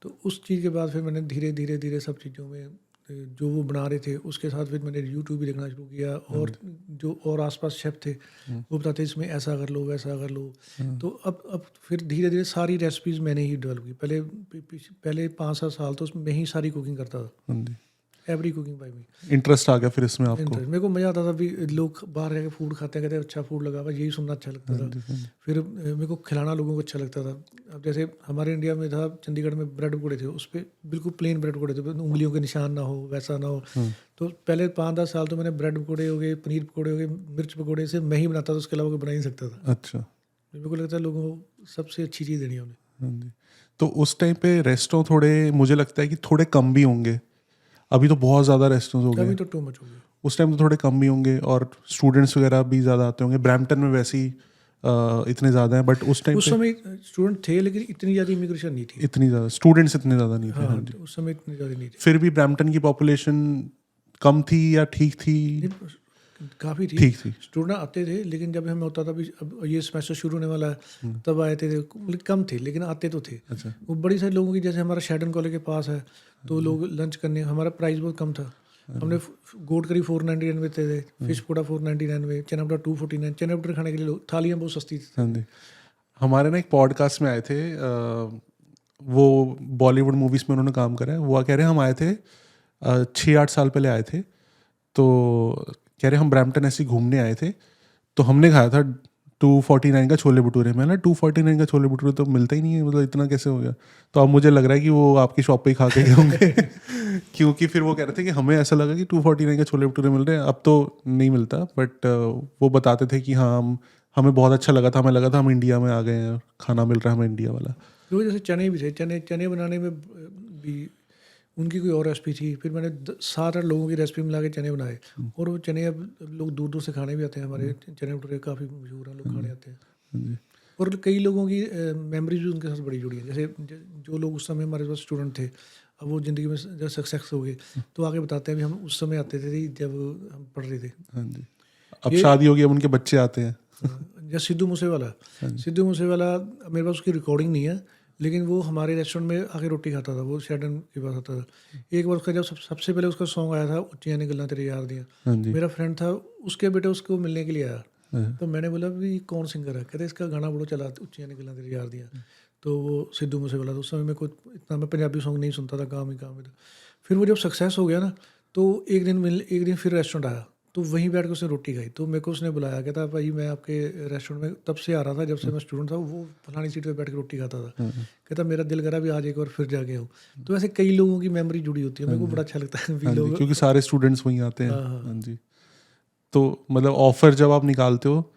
तो उस चीज़ के बाद फिर मैंने धीरे धीरे धीरे सब चीज़ों में जो वो बना रहे थे उसके साथ फिर मैंने यूट्यूब भी देखना शुरू किया। और जो और आसपास शेफ थे वो बताते इसमें ऐसा कर लो, वैसा कर लो। तो अब फिर धीरे धीरे सारी रेसिपीज़ मैंने ही डेवलप की। पहले 5-7 साल तो उसमें मैं ही सारी कुकिंग करता था। हाँ जी। Every cooking by me. Interest आ गया फिर इसमें आपको? इंटरेस्ट, मेरे को मज़ा आता था भी लोग बाहर जाके फूड खाते हैं, कहते हैं अच्छा फूड लगा हुआ, यही सुनना अच्छा लगता था। फिर मेरे को खिलाना लोगों को अच्छा लगता था। अब जैसे हमारे इंडिया में था, चंडीगढ़ में ब्रेड पकौड़े थे, उस पर बिल्कुल प्लेन ब्रेड पकौड़े थे, उंगलियों के निशान ना हो, वैसा ना हो। तो पहले 5-10 साल तो मैंने ब्रेड पकौड़े हो गए, पनीर पकौड़े हो गए, मिर्च पकौड़े से मैं ही बनाता था, उसके अलावा कोई बना ही नहीं सकता था। अच्छा। मेरे को लगता है लोगों को सबसे अच्छी चीज़ देनी है उन्हें। हाँ जी। तो उस टाइम पे रेस्टोरेंट थोड़े, मुझे लगता है कि थोड़े कम भी होंगे, अभी तो बहुत ज़्यादा रेस्टोरेंट हो अभी गए, तो टू मच हो गया। उस टाइम तो थोड़े कम भी होंगे और स्टूडेंट्स वगैरह भी ज़्यादा आते होंगे। ब्रैम्पटन में वैसे ही इतने ज़्यादा हैं, बट उस टाइम उस पे समय स्टूडेंट थे, लेकिन इतनी ज़्यादा इमिग्रेशन नहीं थी। इतनी ज़्यादा स्टूडेंट्स इतने ज़्यादा नहीं थे। हाँ हाँ, जी। तो उस समय इतनी ज़्यादा नहीं थी। फिर भी ब्रैम्पटन की पॉपुलेशन कम थी या ठीक थी? काफ़ी थी, ठीक थी। स्टूडेंट आते थे, लेकिन जब हमें होता था भी अब ये सेमेस्टर शुरू होने वाला है, तब आए थे, मतलब कम थे लेकिन आते तो थे। अच्छा। वो बड़ी सारे लोगों की, जैसे हमारा शेडन कॉलेज के पास है, तो लोग लंच करने, हमारा प्राइस बहुत कम था। हमने गोट करी 499 में थे, फिश पोड़ा 499 में, चना बटर 249, चना बटर खाने के लिए लोग, थालियाँ बहुत सस्ती थी। हाँ जी। हमारे ना एक पॉडकास्ट में आए थे, वो बॉलीवुड मूवीज़ में उन्होंने काम करा है, वो कह रहे हैं हम आए थे 6-8 साल पहले आए थे, तो कह रहे हम ब्रैम्पटन ऐसे ही घूमने आए थे, तो हमने खाया था 249 का छोले भटूरे। मैं ना 249 का छोले भटूरे तो मिलता ही नहीं है, मतलब इतना कैसे हो गया? तो अब मुझे लग रहा है कि वो आपकी शॉप पे ही खा के गए होंगे क्योंकि फिर वो कह रहे थे कि हमें ऐसा लगा कि 249 का छोले भटूरे मिल रहे हैं, अब तो नहीं मिलता, बट वो बताते थे कि हाँ हमें बहुत अच्छा लगा था, हमें लगा था हम इंडिया में आ गए हैं, खाना मिल रहा है हमें इंडिया वाला। तो जैसे चने भी थे, चने चने बनाने में भी उनकी कोई और रेसिपी थी। फिर मैंने 7-8 लोगों की रेसिपी मिला के चने बनाए, और वो चने अब लोग दूर दूर से खाने भी आते हैं। हमारे चने भटूरे काफ़ी मशहूर हैं, लोग खाने आते हैं। हाँ जी। और कई लोगों की मेमोरीज भी उनके साथ बड़ी जुड़ी है। जैसे जो लोग उस समय हमारे पास स्टूडेंट थे, अब वो ज़िंदगी में जब सक्सेस हो गए, तो आगे बताते हैं भी हम उस समय आते थे जब हम पढ़ रहे थे। हाँ जी। अब ये- शादी होगी, अब उनके बच्चे आते हैं। जैसे सिद्धू मूसेवाला, सिद्धू मूसेवाला, मेरे पास उसकी रिकॉर्डिंग नहीं है, लेकिन वो हमारे रेस्टोरेंट में आके रोटी खाता था, वो शेडन के पास आता था। एक बार उसका जब सबसे पहले उसका सॉन्ग आया था, उच्चियाँ ने गल्लां तेरे यार दियाँ, हाँ जी। मेरा फ्रेंड था, उसके बेटे उसको मिलने के लिए आया। हाँ। तो मैंने बोला भी कौन सिंगर है? कहते इसका गाना बड़ो चला, उच्चियाँ ने गल्लां तेरे यार दियाँ। तो वो सिद्धू मूसेवाला था। उस समय में कुछ इतना मैं पंजाबी सॉन्ग नहीं सुनता था, काम ही काम में था। फिर वो जब सक्सेस हो गया ना, तो एक दिन फिर रेस्टोरेंट आया, तो वहीं बैठ के उसने रोटी खाई। तो मेरे को उसने बुलाया, कहता भाई मैं आपके रेस्टोरेंट में तब से आ रहा था, जब से मैं स्टूडेंट था, वो फलानी सीट पे बैठ के रोटी खाता था। कहता मेरा दिल करा भी आज एक बार फिर जाके हो। तो ऐसे कई लोगों की मेमोरी जुड़ी होती है, मेरे को बड़ा अच्छा लगता है भी हाँ जी, लोग। क्योंकि सारे स्टूडेंट्स वहीं आते हैं। हाँ, हाँ। हाँ जी। तो मतलब ऑफर जब आप निकालते हो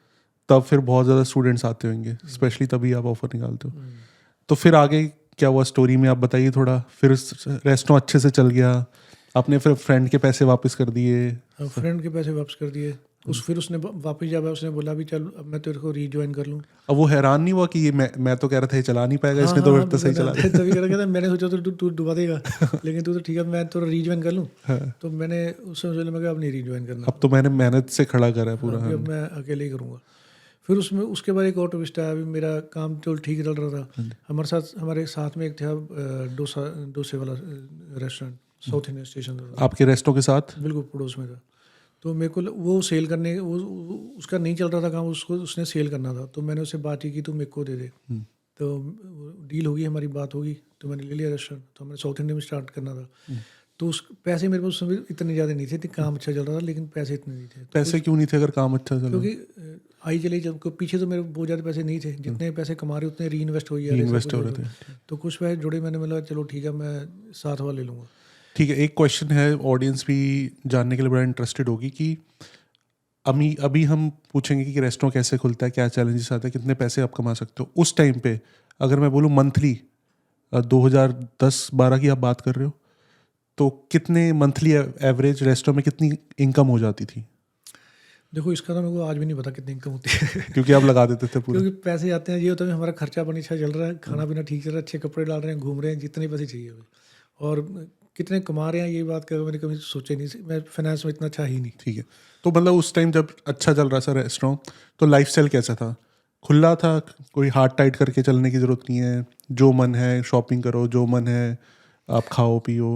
तब फिर बहुत ज़्यादा स्टूडेंट्स आते होंगे, स्पेशली तभी आप ऑफर निकालते हो। तो फिर आगे क्या हुआ स्टोरी में, आप बताइए थोड़ा। फिर रेस्टोरेंट अच्छे से चल गया, आपने फिर फ्रेंड के पैसे वापस कर दिए? फ्रेंड के पैसे वापस कर दिए। फिर उसने वापस जब उसने बोला भी चल अब मैं तेरे को रीजॉइन कर लूँ। अब वो हैरान नहीं हुआ कि ये मैं तो कह रहा था ये चला नहीं पाएगा, हाँ, इसने हाँ, तो हाँ, फिर तो सही चला दिया। तभी कह रहा था, मैंने सोचा तो तू डुबा देगा, लेकिन तू तो ठीक है, मैं तो रीजॉइन कर लूँ। तो मैंने उस समय सोचा, मैं कहा अब नहीं रीजॉइन करना, अब तो मैंने मेहनत से खड़ा करा है पूरा। अभी अब मैं अकेले ही करूँगा। फिर उसके बाद एक और ट्विस्ट आया। अभी मेरा काम तो ठीक चल रहा था, हमारे साथ में एक था डोसे वाला रेस्टोरेंट, साउथ इंडियन स्टेशन था, आपके रेस्टोरेंट के साथ? बिल्कुल पड़ोस में था। तो मेरे को वो सेल करने, उसका नहीं चल रहा था काम, उसने सेल करना था। तो मैंने उससे बात की तू मेरे को दे दे। तो डील होगी, हमारी बात होगी, तो मैंने ले लिया रेस्टोरेंट। तो मैंने साउथ इंडिया में स्टार्ट करना था। तो उस पैसे मेरे पास उस समय इतने ज़्यादा नहीं थे, काम अच्छा चल रहा था, लेकिन पैसे इतने नहीं थे। तो पैसे क्यों नहीं थे अगर काम अच्छा चल रहा? क्योंकि आई चले जब पीछे तो मेरे बहुत ज़्यादा पैसे नहीं थे, जितने पैसे कमा रहे उतने री इन्वेस्ट हो जा इन्वेस्ट हो रहे थे। तो कुछ पैसे जुड़े, मैंने बोला चलो ठीक है, मैं साथ वाला ले लूँगा। ठीक है, एक क्वेश्चन है, ऑडियंस भी जानने के लिए बड़ा इंटरेस्टेड होगी कि अभी हम पूछेंगे कि रेस्टोरेंट कैसे खुलता है, क्या चैलेंजेस आते हैं, कितने पैसे आप कमा सकते हो। उस टाइम पे अगर मैं बोलूँ मंथली 2010-12 की आप बात कर रहे हो, तो कितने मंथली एवरेज रेस्टोरेंट में कितनी इनकम हो जाती थी? देखो इसका तो मेरे को आज भी नहीं पता कितनी इनकम होती है क्योंकि आप लगा देते थे पूरा। क्योंकि पैसे आते हैं, ये होता है हमारा खर्चा पानी अच्छा चल रहा है, खाना पीना ठीक चल रहा है, अच्छे कपड़े डाल रहे हैं, घूम रहे हैं, जितने पैसे चाहिए अभी। और कितने कमा रहे हैं ये बात का मैंने कभी सोचा नहीं, मैं फाइनेंस में इतना अच्छा ही नहीं। ठीक है, तो मतलब उस टाइम जब अच्छा चल रहा था रेस्टोरेंट, तो लाइफस्टाइल कैसा था? खुला था, कोई हाथ टाइट करके चलने की ज़रूरत नहीं है, जो मन है शॉपिंग करो, जो मन है आप खाओ पियो?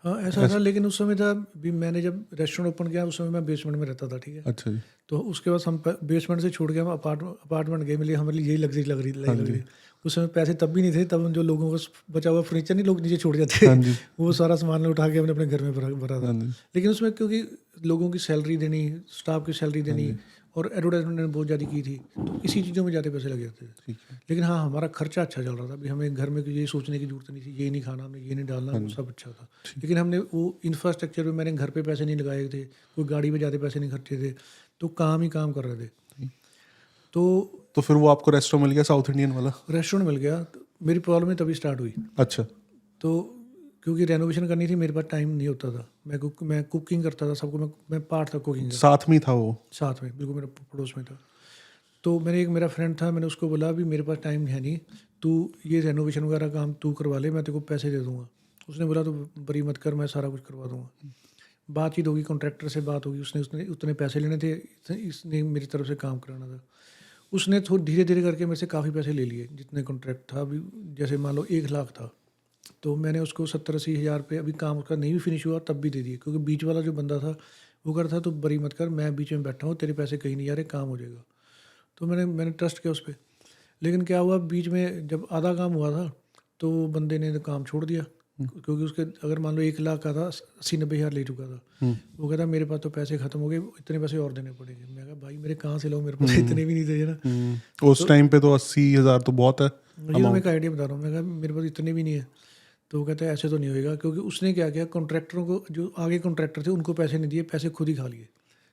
हाँ ऐसा था, लेकिन उस समय था भी, मैंने जब रेस्टोरेंट ओपन किया उस समय मैं बेसमेंट में रहता था, ठीक है। अच्छा जी। तो उसके बाद हम बेसमेंट से छोड़ के हम अपार्टमेंट गए, मिले हमारे लिए यही लग्जरी लग रही। उस समय पैसे तब भी नहीं थे, तब हम जो लोगों को बचा हुआ फर्नीचर नहीं लोग नीचे छोड़ जाते हाँ जी। वो सारा सामान उठा के हमने अपने घर में भरा था। हाँ जी। लेकिन उसमें क्योंकि लोगों की सैलरी देनी, स्टाफ की सैलरी देनी और एडवर्टाइजमेंट ने बहुत ज़्यादा की थी, तो इसी चीज़ों में ज़्यादा पैसे लग जाते थे। ठीक है। लेकिन हाँ हमारा खर्चा अच्छा चल रहा था, अभी हमें घर में ये सोचने की जरूरत नहीं थी, ये नहीं खाना हमने, ये नहीं डालना, वो सब अच्छा था। लेकिन हमने वो इंफ्रास्ट्रक्चर में, मैंने घर पे पैसे नहीं लगाए थे, कोई गाड़ी पे ज़्यादा पैसे नहीं खर्चे थे, तो काम ही काम कर रहे थे। तो फिर वो आपको रेस्टोरेंट मिल गया साउथ इंडियन वाला? रेस्टोरेंट मिल गया, तो मेरी प्रॉब्लम तभी स्टार्ट हुई। अच्छा। तो क्योंकि रेनोवेशन करनी थी, मेरे पास टाइम नहीं होता था, मैं कुकिंग करता था सबको, मैं पार्ट था कुकिंग का, साथ में ही था वो? साथ में बिल्कुल मेरे पड़ोस में था। तो मेरा फ्रेंड था, मैंने उसको बोला भी मेरे पास टाइम है नहीं, तू ये रेनोवेशन वगैरह काम तू करवा ले, मैं तेरे को पैसे दे दूंगा। उसने बोला तो बरी मत कर, मैं सारा कुछ करवा दूंगा। बातचीत होगी, कॉन्ट्रैक्टर से बात होगी, उसने उतने पैसे लेने थे, इसने मेरी तरफ से काम कराना था। उसने थोड़ा धीरे धीरे करके मेरे से काफ़ी पैसे ले लिए, जितने कॉन्ट्रैक्ट था। अभी जैसे मान लो 1 लाख था, तो मैंने उसको 70-80 हज़ार पे, अभी काम उसका नहीं भी फिनिश हुआ तब भी दे दिए, क्योंकि बीच वाला जो बंदा था वो कर था, तो बरी मत कर, मैं बीच में बैठा हूँ, तेरे पैसे कहीं नहीं जा रहे, काम हो जाएगा। तो मैंने ट्रस्ट किया उस पर। लेकिन क्या हुआ, बीच में जब आधा काम हुआ था तो बंदे ने काम छोड़ दिया, क्योंकि उसके अगर मान लो 1 लाख का था, 80-90 हज़ार ले चुका था। वो कहता मेरे पास तो पैसे खत्म हो गए, इतने पैसे और देने पड़ेंगे। मैं कहा भाई मेरे कहाँ से लाऊं, मेरे पास इतने भी नहीं थे ना। उस टाइम पे तो 80,000 तो बहुत है। ये तो मैं एक आइडिया बता रहा हूँ, मैं कहा मेरे पास इतने भी नहीं है। तो वो कहता है ऐसे तो नहीं होएगा, क्योंकि उसने क्या किया, कॉन्ट्रैक्टरों को, जो आगे कॉन्ट्रैक्टर थे उनको पैसे नहीं दिए, पैसे खुद ही खा लिए।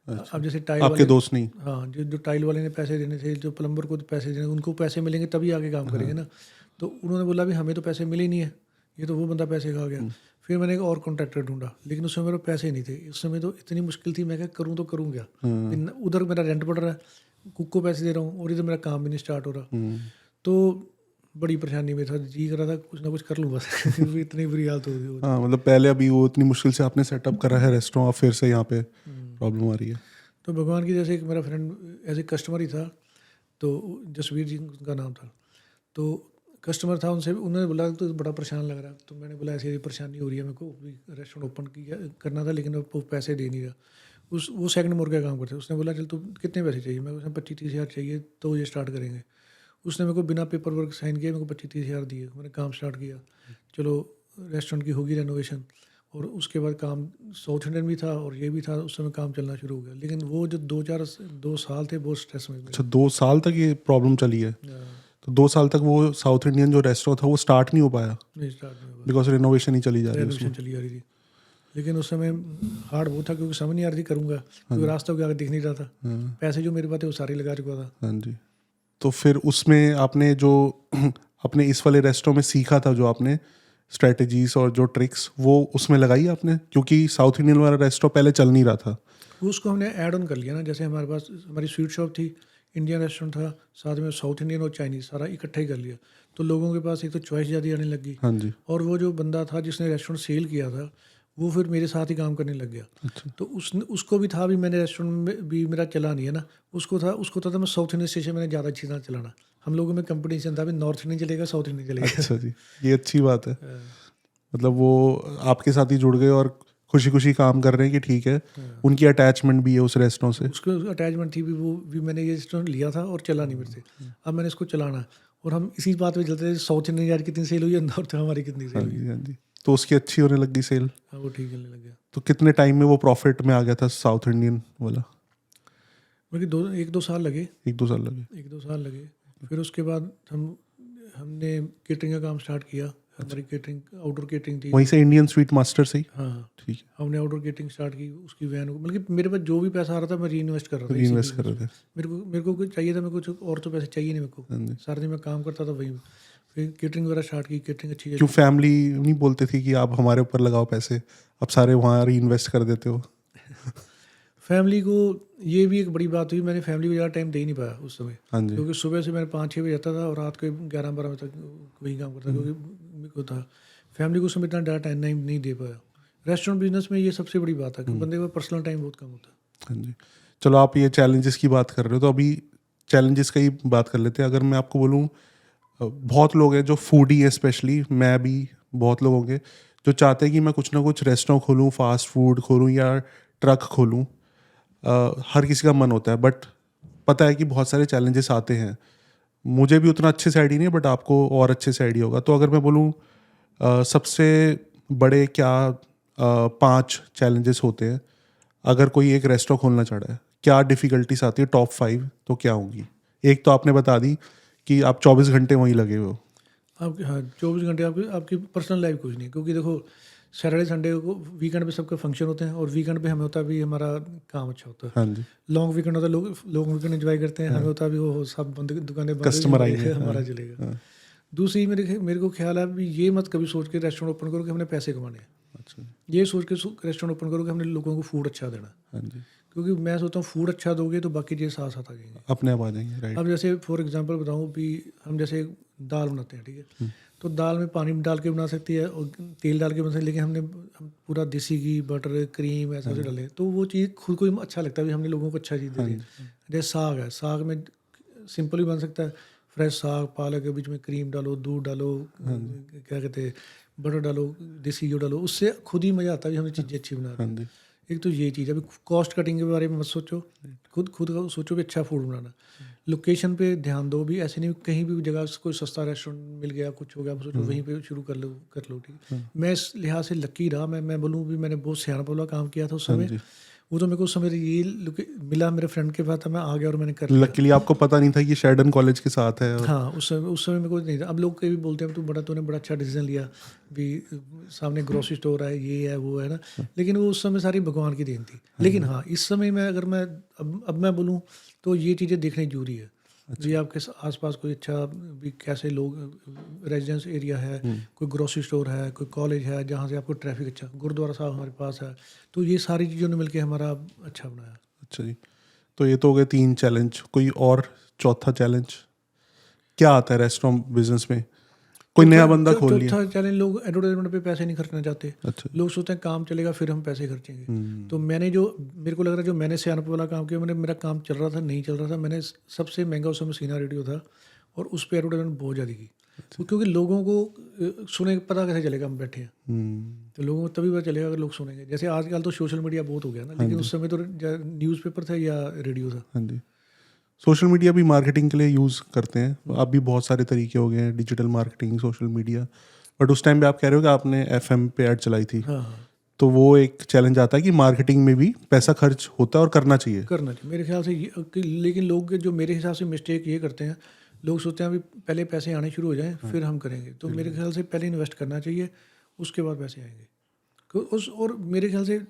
अब जैसे टाइल आपके वाले, दोस्त नहीं? हाँ जो टाइल वाले ने पैसे देने थे, जो प्लम्बर को पैसे देने, उनको पैसे मिलेंगे तभी आगे काम करेंगे ना। तो उन्होंने बोला भी हमें तो पैसे मिले ही नहीं है, ये तो वो बंदा पैसे खा गया। फिर मैंने एक और कॉन्ट्रैक्टर ढूंढा, लेकिन उस समय मेरे पैसे नहीं थे। उस समय तो इतनी मुश्किल थी, मैं क्या करूँ तो करूँ क्या। उधर मेरा रेंट पड़ रहा है, कुक को पैसे दे रहा हूँ, और इधर मेरा काम भी नहीं स्टार्ट हो रहा। तो बड़ी परेशानी में था, जी कर रहा था कुछ ना कुछ कर लूँ बस इतनी बुरी हालत हो गई। हाँ मतलब पहले अभी वो इतनी मुश्किल से आपने सेटअप करा है रेस्टोरेंट, फिर से यहाँ पे प्रॉब्लम आ रही है। तो भगवान की, जैसे एक मेरा फ्रेंड एज ए कस्टमर ही था, तो जसवीर जी उनका नाम था, तो कस्टमर था, उनसे उन्होंने बोला तो बड़ा परेशान लग रहा। तो मैंने बोला ऐसी परेशानी हो रही है, मेरे को रेस्टोरेंट ओपन करना था, लेकिन वो पैसे दे नहीं रहा। वो सेकंड मोड का काम करते। उसने बोला चल तू कितने पैसे चाहिए, मैं उसने 25-30 हज़ार चाहिए तो ये स्टार्ट करेंगे। उसने मेरे को बिना पेपर वर्क साइन किए मेरे को 25-30 हज़ार दिए, मैंने काम स्टार्ट किया। चलो रेस्टोरेंट की होगी रेनोवेशन, और उसके बाद काम साउथ इंडियन भी था और ये भी था, उस समय काम चलना शुरू हो गया। लेकिन वो जो 2 साल थे बहुत स्ट्रेस में। अच्छा 2 साल तक ये प्रॉब्लम चली है? हाँ, तो 2 साल तक वो साउथ इंडियन जो रेस्टोरेंट था वो स्टार्ट नहीं हो पाया नहीं स्टार्ट नहीं हुआ, बिकॉज रिनोवेशन ही चली जा रही है रेनोवेशन उसमें? चली आ रही थी। लेकिन उस समय हार्ड वो था, क्योंकि समझ नहीं आ रही थी करूँगा, क्योंकि रास्ता के आगे दिख नहीं रहा था। पैसे जो मेरे पास थे वो सारे लगा चुका था। हाँ जी। तो फिर उसमें आपने जो अपने इस वाले रेस्टोरेंट में सीखा था, जो आपने स्ट्रेटजीज और जो ट्रिक्स, वो उसमें लगाई आपने? क्योंकि साउथ इंडियन वाला रेस्टोरेंट पहले चल नहीं रहा था। उसको हमने ऐड ऑन कर लिया ना, जैसे हमारे पास हमारी स्वीट शॉप थी, इंडियन रेस्टोरेंट था, साथ में साउथ इंडियन और चाइनीज़ सारा इकट्ठा ही कर लिया। तो लोगों के पास एक तो चॉइस ज़्यादा आने लगी, हाँ जी। और वो जो बंदा था जिसने रेस्टोरेंट सेल किया था वो फिर मेरे साथ ही काम करने लग गया। अच्छा। तो उसको भी था भी, मैंने रेस्टोरेंट में भी मेरा चला नहीं है ना, उसको था मैं साउथ इंडियन स्टेशन मैंने ज़्यादा अच्छी तरह चलाना। हम लोगों में कंपटीशन था भी, नॉर्थ इंडियन चलेगा साउथ इंडियन चलेगा। अच्छा जी, ये अच्छी बात है। मतलब वो आपके साथ ही जुड़ गए और खुशी खुशी काम कर रहे हैं कि ठीक है, उनकी अटैचमेंट भी है उस रेस्टोरेंट से। उसको अटैचमेंट थी भी, वो भी मैंने ये रेस्टोरेंट लिया था और चला नहीं मेरे से। अब मैंने इसको चलाना, और हम इसी बात पे चलते थे, साउथ इंडियन यार कितनी सेल हुई है, नॉर्थ हमारी कितनी सेल हाँ हुई है। जी, हाँ जी। तो उसकी अच्छी होने लगी सेल? हाँ वो ठीक चलने लग गया। तो कितने टाइम में वो प्रॉफिट में आ गया था साउथ इंडियन वाला? मतलब 1-2 साल लगे। 1-2 साल लगे? 1-2 साल लगे। फिर उसके बाद हमने केटरिंग का काम स्टार्ट किया। हमारी केटरिंग आउटडोर केटरिंग थी। वहीं से इंडियन स्वीट मास्टर से ही? हाँ ठीक है। हमने आउटडोर केटरिंग स्टार्ट की। उसकी वैन, मतलब कि मेरे पास जो भी पैसा आ रहा था मैं री इन्वेस्ट कर रहा था। इन्वेस्ट कर रहे थे? मेरे को कुछ चाहिए था, मेरे को कुछ और तो पैसे चाहिए नहीं मेरे को। सारा दिन मैं काम करता था वहीं। फिर केटरिंग वगैरह स्टार्ट की, केटरिंग अच्छी क्यों फैमिली नहीं बोलते थी कि आप हमारे ऊपर लगाओ पैसे, अब सारे वहाँ री इन्वेस्ट कर देते हो? फैमिली को ये भी एक बड़ी बात हुई, मैंने फैमिली को ज़्यादा टाइम दे ही नहीं पाया उस समय। हाँ जी। क्योंकि सुबह से मैं 5-6 बजे जाता था और रात को 11-12 बजे तक वही काम करता, क्योंकि मेरे को था फैमिली को उस समय इतना ज़्यादा टाइम नहीं दे पाया। रेस्टोरेंट बिजनेस में ये सबसे बड़ी बात है कि बंदे का पर्सनल टाइम बहुत कम होता है। हाँ जी। चलो आप ये चैलेंजेस की बात कर रहे हो, तो अभी चैलेंजेस का ही बात कर लेते हैं। अगर मैं आपको बोलूँ, बहुत लोग हैं जो फूडी हैं, स्पेशली मैं भी, बहुत लोग होंगे जो चाहते हैं कि मैं कुछ ना कुछ रेस्टोरेंट खोलूँ, फास्ट फूड खोलूँ या ट्रक खोलूँ, हर किसी का मन होता है, बट पता है कि बहुत सारे चैलेंजेस आते हैं। मुझे भी उतना अच्छे से आइडिया नहीं है, बट आपको और अच्छे से आइडिया होगा। तो अगर मैं बोलूँ सबसे बड़े क्या 5 चैलेंजेस होते हैं अगर कोई एक रेस्टोरेंट खोलना चाह रहा है, क्या डिफ़िकल्टीज आती है, टॉप 5 तो क्या होंगी? एक तो आपने बता दी कि आप 24 घंटे वहीं लगे हुए हो। आपके, हाँ, 24 घंटे आपकी आपकी पर्सनल लाइफ कुछ नहीं, क्योंकि देखो सैटरडे संडे को वीकेंड पे सबका फंक्शन होते हैं, और वीकेंड पे हमें होता है भी हमारा काम अच्छा होता है। हाँ जी, लॉन्ग वीकेंड होता है, लोग वीकेंड एंजॉय करते हैं, हमें होता है भी वो सब बंद दुकानें बंद कस्टमर हो आएंगे, जाएंगे, हमारा हाँ, चलेगा। हाँ, दूसरी मेरे को ख्याल है भी ये मत कभी सोच के रेस्टोरेंट ओपन करो कि हमने पैसे कमाने हैं। अच्छा, ये सोच के रेस्टोरेंट ओपन करो कि हमने लोगों को फूड अच्छा देना है। हाँ जी, क्योंकि मैं सोचता हूँ फूड अच्छा दोगे तो बाकी चीज़ साथ साथ आ जाएंगे। अपने आप आ जाएंगे, राइट। अब जैसे फॉर एग्जांपल बताऊँ भी, हम जैसे दाल बनाते हैं, ठीक है, तो दाल में पानी डाल के बना सकती है और तेल डाल के बना सकती है, लेकिन हम पूरा देसी घी, बटर, क्रीम ऐसा से डाले तो वो चीज़ खुद को ही अच्छा लगता है भी हमने लोगों को अच्छा चीज़ दे दी। जैसे साग है, साग में सिंपल भी बन सकता है, फ्रेश साग, पालक के बीच में क्रीम डालो, दूध डालो, क्या कहते हैं, बटर डालो, देसी घी डालो, उससे खुद ही मज़ा आता है भी हमने चीज़ें अच्छी बना दी। हाँ जी, एक तो ये चीज़ है, अभी कॉस्ट कटिंग के बारे में मत सोचो, खुद का सोचो भी अच्छा फूड बनाना। लोकेशन पे ध्यान दो भी, ऐसे नहीं कहीं भी जगह से कोई सस्ता रेस्टोरेंट मिल गया, कुछ हो गया, सोचो वहीं पे शुरू कर लो, ठीक है। मैं इस लिहाज से लकी रहा, मैं बोलूँ भी मैंने बहुत सियाना वाला काम किया था उस हाँ समय। जी। वो तो मेरे को उस समय ये मिला मेरे फ्रेंड के पास था, मैं आ गया और मैंने कर लिया। लकीली आपको पता नहीं था कि शेल्डन कॉलेज के साथ है। और हाँ, उस समय मेरे को नहीं था। अब लोग कई भी बोलते हैं तूने बड़ा अच्छा डिसीजन लिया भी, सामने ग्रोसरी स्टोर है, ये है, वो है ना, लेकिन वो उस समय सारी भगवान की देन थी। लेकिन हाँ, इस समय में अगर मैं अब मैं बोलूँ तो ये चीज़ें देखनी जरूरी है। भी आपके आसपास कोई अच्छा भी कैसे लोग रेजिडेंस एरिया है, कोई ग्रोसरी स्टोर है, कोई कॉलेज है जहाँ से आपको ट्रैफिक अच्छा, गुरुद्वारा साहब हमारे पास है, तो ये सारी चीज़ों ने मिलकर हमारा अच्छा बनाया। अच्छा जी, तो ये तो हो गए 3 चैलेंज। कोई और चौथा चैलेंज क्या आता है रेस्टोरेंट बिजनेस में? कोई नया बंदा खोल लिया। चौथा चैलेंज, लोग एडवर्टाइजमेंट पे पैसे नहीं खर्चना चाहते। अच्छा, लोग सोचते हैं काम चलेगा फिर हम पैसे खर्चेंगे। तो मेरे को लग रहा है जो मैंने सियानप वाला काम किया, मेरा काम चल रहा था नहीं चल रहा था, मैंने सबसे महंगा उस समय सीना रेडियो था और उस पर एडवर्टाइजमेंट बहुत ज़्यादा की। तो क्योंकि लोगों को सुने पता कैसे चलेगा हम बैठे हैं, तो लोगों को तभी पता चलेगा अगर लोग सुनेंगे। जैसे आजकल तो सोशल मीडिया बहुत हो गया ना, लेकिन उस समय तो न्यूज़पेपर था या रेडियो था। हाँ जी। सोशल मीडिया भी मार्केटिंग के लिए यूज़ करते हैं। अब भी बहुत सारे तरीके हो गए हैं, digital marketing, social media. But उस टाइम पे आप कह रहे हो कि आपने FM पे ऐड चलाई थी, हाँ हाँ, तो वो एक चैलेंज आता है कि मार्केटिंग में भी पैसा खर्च होता है और करना चाहिए। करना चाहिए मेरे ख्याल से लेकिन लोग जो मेरे हिसाब से मिस्टेक ये करते हैं, लोग सोचते हैं अभी पहले पैसे आने शुरू हो जाएं फिर हम करेंगे। तो मेरे ख्याल से पहले इन्वेस्ट करना चाहिए, उसके बाद पैसे आएंगे। और मेरे ख्याल से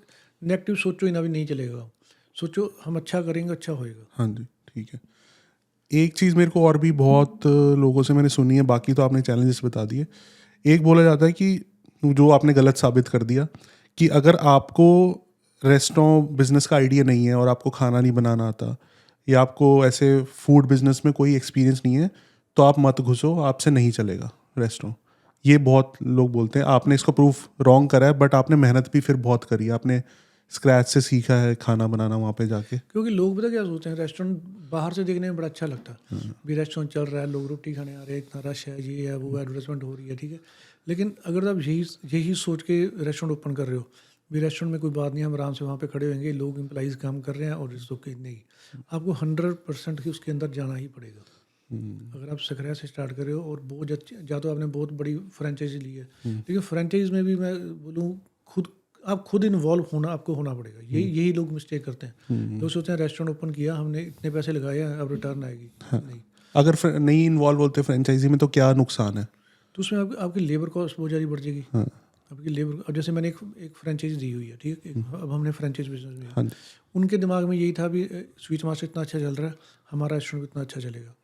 नेगेटिव सोचो ही ना, भी नहीं चलेगा। सोचो हम अच्छा करेंगे, अच्छा होएगा। हाँ जी, ठीक है। एक चीज़ मेरे को और भी बहुत लोगों से मैंने सुनी है, बाकी तो आपने चैलेंजेस बता दिए। एक बोला जाता है कि जो आपने गलत साबित कर दिया, कि अगर आपको रेस्टोरेंट बिजनेस का आइडिया नहीं है और आपको खाना नहीं बनाना आता, या आपको ऐसे फूड बिजनेस में कोई एक्सपीरियंस नहीं है, तो आप मत घुसो, आपसे नहीं चलेगा रेस्टोरेंट। ये बहुत लोग बोलते हैं। आपने इसको प्रूफ रॉन्ग करा है, बट आपने मेहनत भी फिर बहुत करी है, आपने स्क्रैच से सीखा है खाना बनाना वहाँ पे जाके। क्योंकि लोग पता क्या सोचते हैं, रेस्टोरेंट बाहर से देखने में बड़ा अच्छा लगता है भी, रेस्टोरेंट चल रहा है, लोग रोटी खाने आ रहे हैं, इतना रश है, ये है, वो एडवर्टाइजमेंट हो रही है, ठीक है। लेकिन अगर आप यही सोच के रेस्टोरेंट ओपन कर रहे हो भी, रेस्टोरेंट में कोई बात नहीं, हम आराम से वहाँ पे खड़े होंगे, लोग एम्प्लॉइज़ काम कर रहे हैं और इसको नहीं, आपको 100% ही उसके अंदर जाना ही पड़ेगा। अगर आप सकरा से स्टार्ट कर रहे हो और बहुत अच्छी, या तो आपने बहुत बड़ी फ्रेंचाइजी ली है, लेकिन फ्रेंचाइज में भी मैं बोलूँ आप खुद इन्वॉल्व आपको होना पड़ेगा। यही लोग मिस्टेक करते हैं। लोग सोचते हैं रेस्टोरेंट ओपन किया हमने, इतने पैसे लगाए हैं, अब रिटर्न आएगी। नहीं, अगर नहीं इन्वॉल्व होते फ्रेंचाइजी में, तो क्या नुकसान है? तो उसमें आपकी लेबर कॉस्ट बहुत ज़्यादा बढ़ जाएगी। आपकी लेबर, अब जैसे मैंने एक फ्रेंचाइजी दी हुई है, ठीक है, अब हमने फ्रेंचाइज बिजनेस में, हाँ जी, उनके दिमाग में यही था भी स्वीट मास्टर इतना अच्छा चल रहा है, हमारा रेस्टोरेंट इतना अच्छा चलेगा,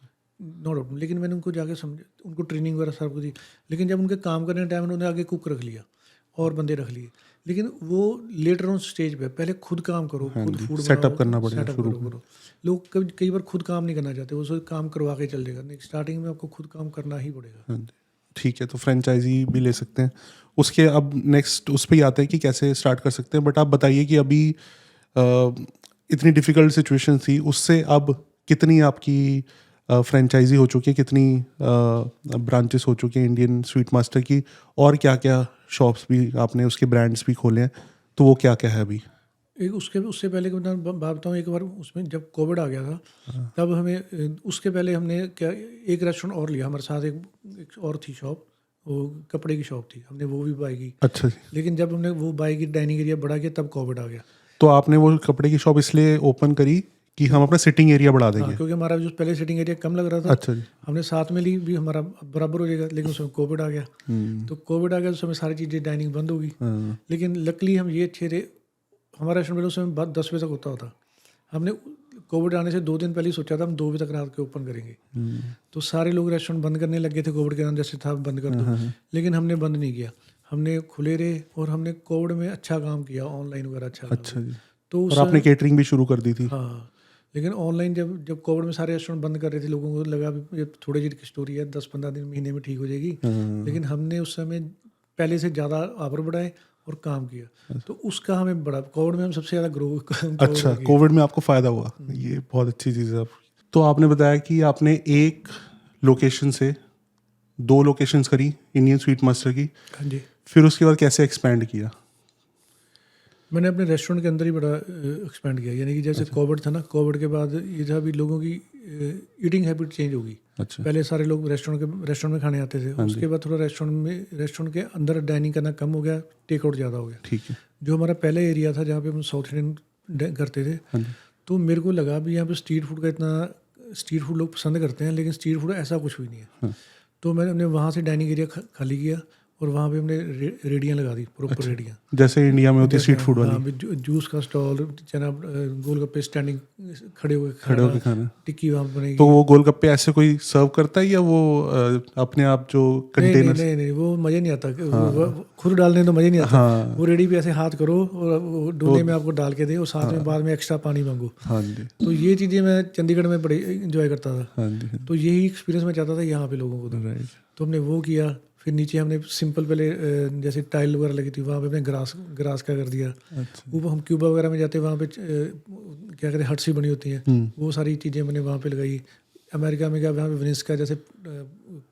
नो डाउट। लेकिन मैंने उनको जाके उनको ट्रेनिंग वगैरह सब कुछ दी। लेकिन जब उनके काम करने टाइम उन्होंने आगे कुक रख लिया और बंदे रख लिए, लेकिन वो लेटर ऑन स्टेज पे पहले खुद काम करो, खुद फूड सेटअप करना पड़ेगा शुरू में। करो। लोग कई बार खुद काम नहीं करना चाहते, वो सिर्फ काम करवा के चल देगा। नहीं, स्टार्टिंग में आपको खुद काम करना ही पड़ेगा। हाँ जी, ठीक है। तो फ्रेंचाइजी भी ले सकते हैं। उसके अब नेक्स्ट उस पर ही आते हैं कि कैसे स्टार्ट कर सकते हैं। बट आप बताइए कि अभी इतनी डिफ़िकल्ट सिचुएशन थी, उससे अब कितनी आपकी फ्रेंचाइजी हो चुकी है, कितनी ब्रांचेस हो चुकी हैं इंडियन स्वीट मास्टर की, और क्या क्या शॉप्स भी आपने उसके ब्रांड्स भी खोले हैं, तो वो क्या क्या है अभी? एक उससे पहले की मैं बात बताऊँ, एक बार उसमें जब कोविड आ गया था तब हमें उसके पहले हमने क्या एक रेस्टोरेंट और लिया, हमारे साथ एक और थी शॉप, वो कपड़े की शॉप थी, हमने वो भी बाई की। अच्छा जी। लेकिन जब हमने वो बाई की, डाइनिंग एरिया बढ़ा के, तब कोविड आ गया। तो आपने वो कपड़े की शॉप इसलिए ओपन करी कि हम अपना सिटिंग एरिया बढ़ा हाँ, देंगे? क्योंकि हमारा जो पहले सिटिंग एरिया कम लग रहा था, अच्छा जी। हमने साथ में ली भी, हमारा बराबर हो जाएगा, लेकिन उसमें कोविड आ गया। तो कोविड आ गया तो उसमें सारी चीज़ें डाइनिंग बंद हो गई। हाँ, लेकिन लकली हम ये अच्छे थे, हमारा रेस्टोरेंट उसमें 10 बजे तक होता। हमने कोविड आने से 2 दिन पहले ही सोचा था हम 2 बजे तक रात के ओपन करेंगे। तो सारे लोग रेस्टोरेंट बंद करने लग गए थे कोविड के दौरान, जैसे था बंद कर दो। लेकिन हमने बंद नहीं किया, हमने खुले रहे और हमने कोविड में अच्छा काम किया, ऑनलाइन वगैरह अच्छा काम अच्छा जी। तो और आपने केटरिंग भी शुरू कर दी थी? हाँ, लेकिन ऑनलाइन जब कोविड में सारे रेस्टोरेंट बंद कर रहे थे, लोगों को लगा भी ये थोड़ी जी की स्टोरी है, 10-15 दिन महीने में ठीक हो जाएगी। लेकिन हमने उस समय पहले से ज़्यादा आवर बढ़ाए और काम किया, तो उसका हमें बड़ा कोविड में हम सबसे ज़्यादा ग्रो अच्छा, कोविड में आपको फ़ायदा हुआ, ये बहुत अच्छी चीज़ है। तो आपने बताया कि आपने एक लोकेशन से 2 लोकेशंस करी इंडियन स्वीट मास्टर की, हाँ जी। फिर उसके बाद कैसे एक्सपैंड किया? मैंने अपने रेस्टोरेंट के अंदर ही बड़ा एक्सपेंड किया, यानी कि जैसे कोविड था ना, कोविड के बाद ये था भी लोगों की ईटिंग हैबिट चेंज होगी। अच्छा। पहले सारे लोग रेस्टोरेंट में खाने आते थे, उसके बाद थोड़ा रेस्टोरेंट के अंदर डाइनिंग करना कम हो गया, टेक आउट ज़्यादा हो गया। ठीक है। जो हमारा पहले एरिया था जहाँ पे हम साउथ इंडियन करते थे, तो मेरे को लगा भी यहाँ पे स्ट्रीट फूड का इतना, स्ट्रीट फूड लोग पसंद करते हैं, लेकिन स्ट्रीट फूड ऐसा कुछ भी नहीं है। तो मैंने वहाँ से डाइनिंग एरिया खाली किया और वहाँ पे हमने रेडियाँ लगा दी, प्रॉपर रेडियाँ, जैसे इंडिया में होती है स्ट्रीट फूड वाली? हाँ, जूस का स्टॉल, चना गोलगप्पे स्टैंडिंग खड़े खड़े होकर खाना। टिक्की वहाँ बनेगी। तो वो गोलगप्पे ऐसे कोई सर्व करता है या वो अपने आप जो नहीं कंटेनर? नहीं, वो मज़ा नहीं आता, वो खुद डालने तो मज़ा नहीं आता। हाँ। वो रेडी पे ऐसे हाथ करो और वो डोने में आपको डाल के दे, और साथ में बाद में एक्स्ट्रा पानी मांगो। हाँ जी। तो ये चीज़ें मैं चंडीगढ़ में बड़ी इंजॉय करता था। हाँ जी। तो यही एक्सपीरियंस मैं चाहता था यहाँ पे लोगों को। राइट। तो हमने वो किया, फिर नीचे हमने सिंपल पहले जैसे टाइल वगैरह लगी थी, वहाँ पे हमने ग्रास का कर दिया। अच्छा। वो हम क्यूबा वगैरह में जाते हैं, वहाँ पे क्या कहते हैं, हट सी बनी होती हैं, वो सारी चीज़ें मैंने वहाँ पे लगाई। अमेरिका में क्या, वहाँ पे वेनिस का जैसे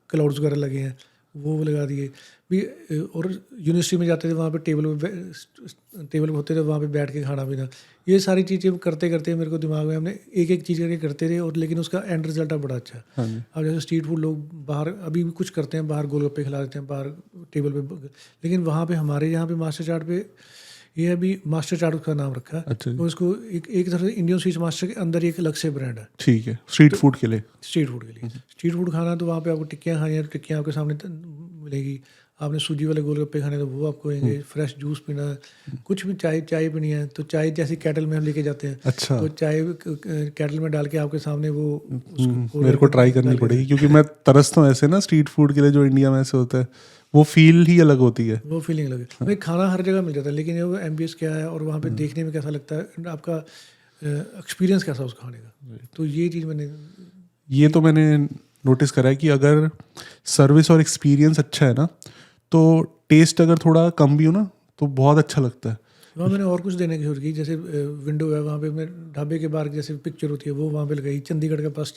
क्लाउड्स वगैरह लगे हैं, वो लगा दिए भी। और यूनिवर्सिटी में जाते थे, वहाँ पे टेबल होते थे, वहाँ पे बैठ के खाना पीना, ये सारी चीज़ें करते करते मेरे को दिमाग में, हमने एक एक चीज़ करके करते रहे, और लेकिन उसका एंड रिजल्ट बड़ा अच्छा। अब जैसे स्ट्रीट फूड लोग बाहर अभी भी कुछ करते हैं, बाहर गोलगप्पे खिला देते हैं बाहर टेबल पे, लेकिन वहाँ पे हमारे यहाँ पे मास्टर चार्ट पे ये अभी मास्टर चार्ट उसका नाम रखा है। अच्छा। तो इसको एक तरह से इंडियन स्वीट मास्टर के अंदर एक अलग से ब्रांड है, ठीक है, स्ट्रीट फूड के लिए। स्ट्रीट फूड के लिए। स्ट्रीट फूड खाना तो वहाँ पे आपको टिक्कियाँ खानी है, टिक्कियाँ आपके सामने मिलेगी। आपने सूजी वाले गोलगप्पे खाने तो वो आपको देंगे। फ्रेश जूस पीना है, कुछ भी चाय पीनी है तो चाय जैसे कैटल में हम लेके जाते हैं। अच्छा। तो चाय कैटल में डाल के आपके सामने वो मेरे को ट्राई करनी पड़ेगी, क्योंकि मैं तरसता हूँ ऐसे ना स्ट्रीट फूड के लिए, जो इंडिया में ऐसे होता है, वो फील ही अलग होती है। वो फीलिंग लगे। भाई खाना हर जगह मिल जाता है, लेकिन वो एम्बियंस क्या है और वहाँ पे देखने में कैसा लगता है, आपका एक्सपीरियंस कैसा उस खाने का, तो ये चीज़ मैंने नोटिस करा है कि अगर सर्विस और एक्सपीरियंस अच्छा है ना, तो टेस्ट अगर थोड़ा कम भी हो ना, तो बहुत अच्छा लगता है। वहाँ मैंने और कुछ देने की शुरू की, जैसे विंडो है वहाँ पे, मैं ढाबे के बाहर जैसे पिक्चर होती है वो वहाँ पे लगाई। चंडीगढ़ का बस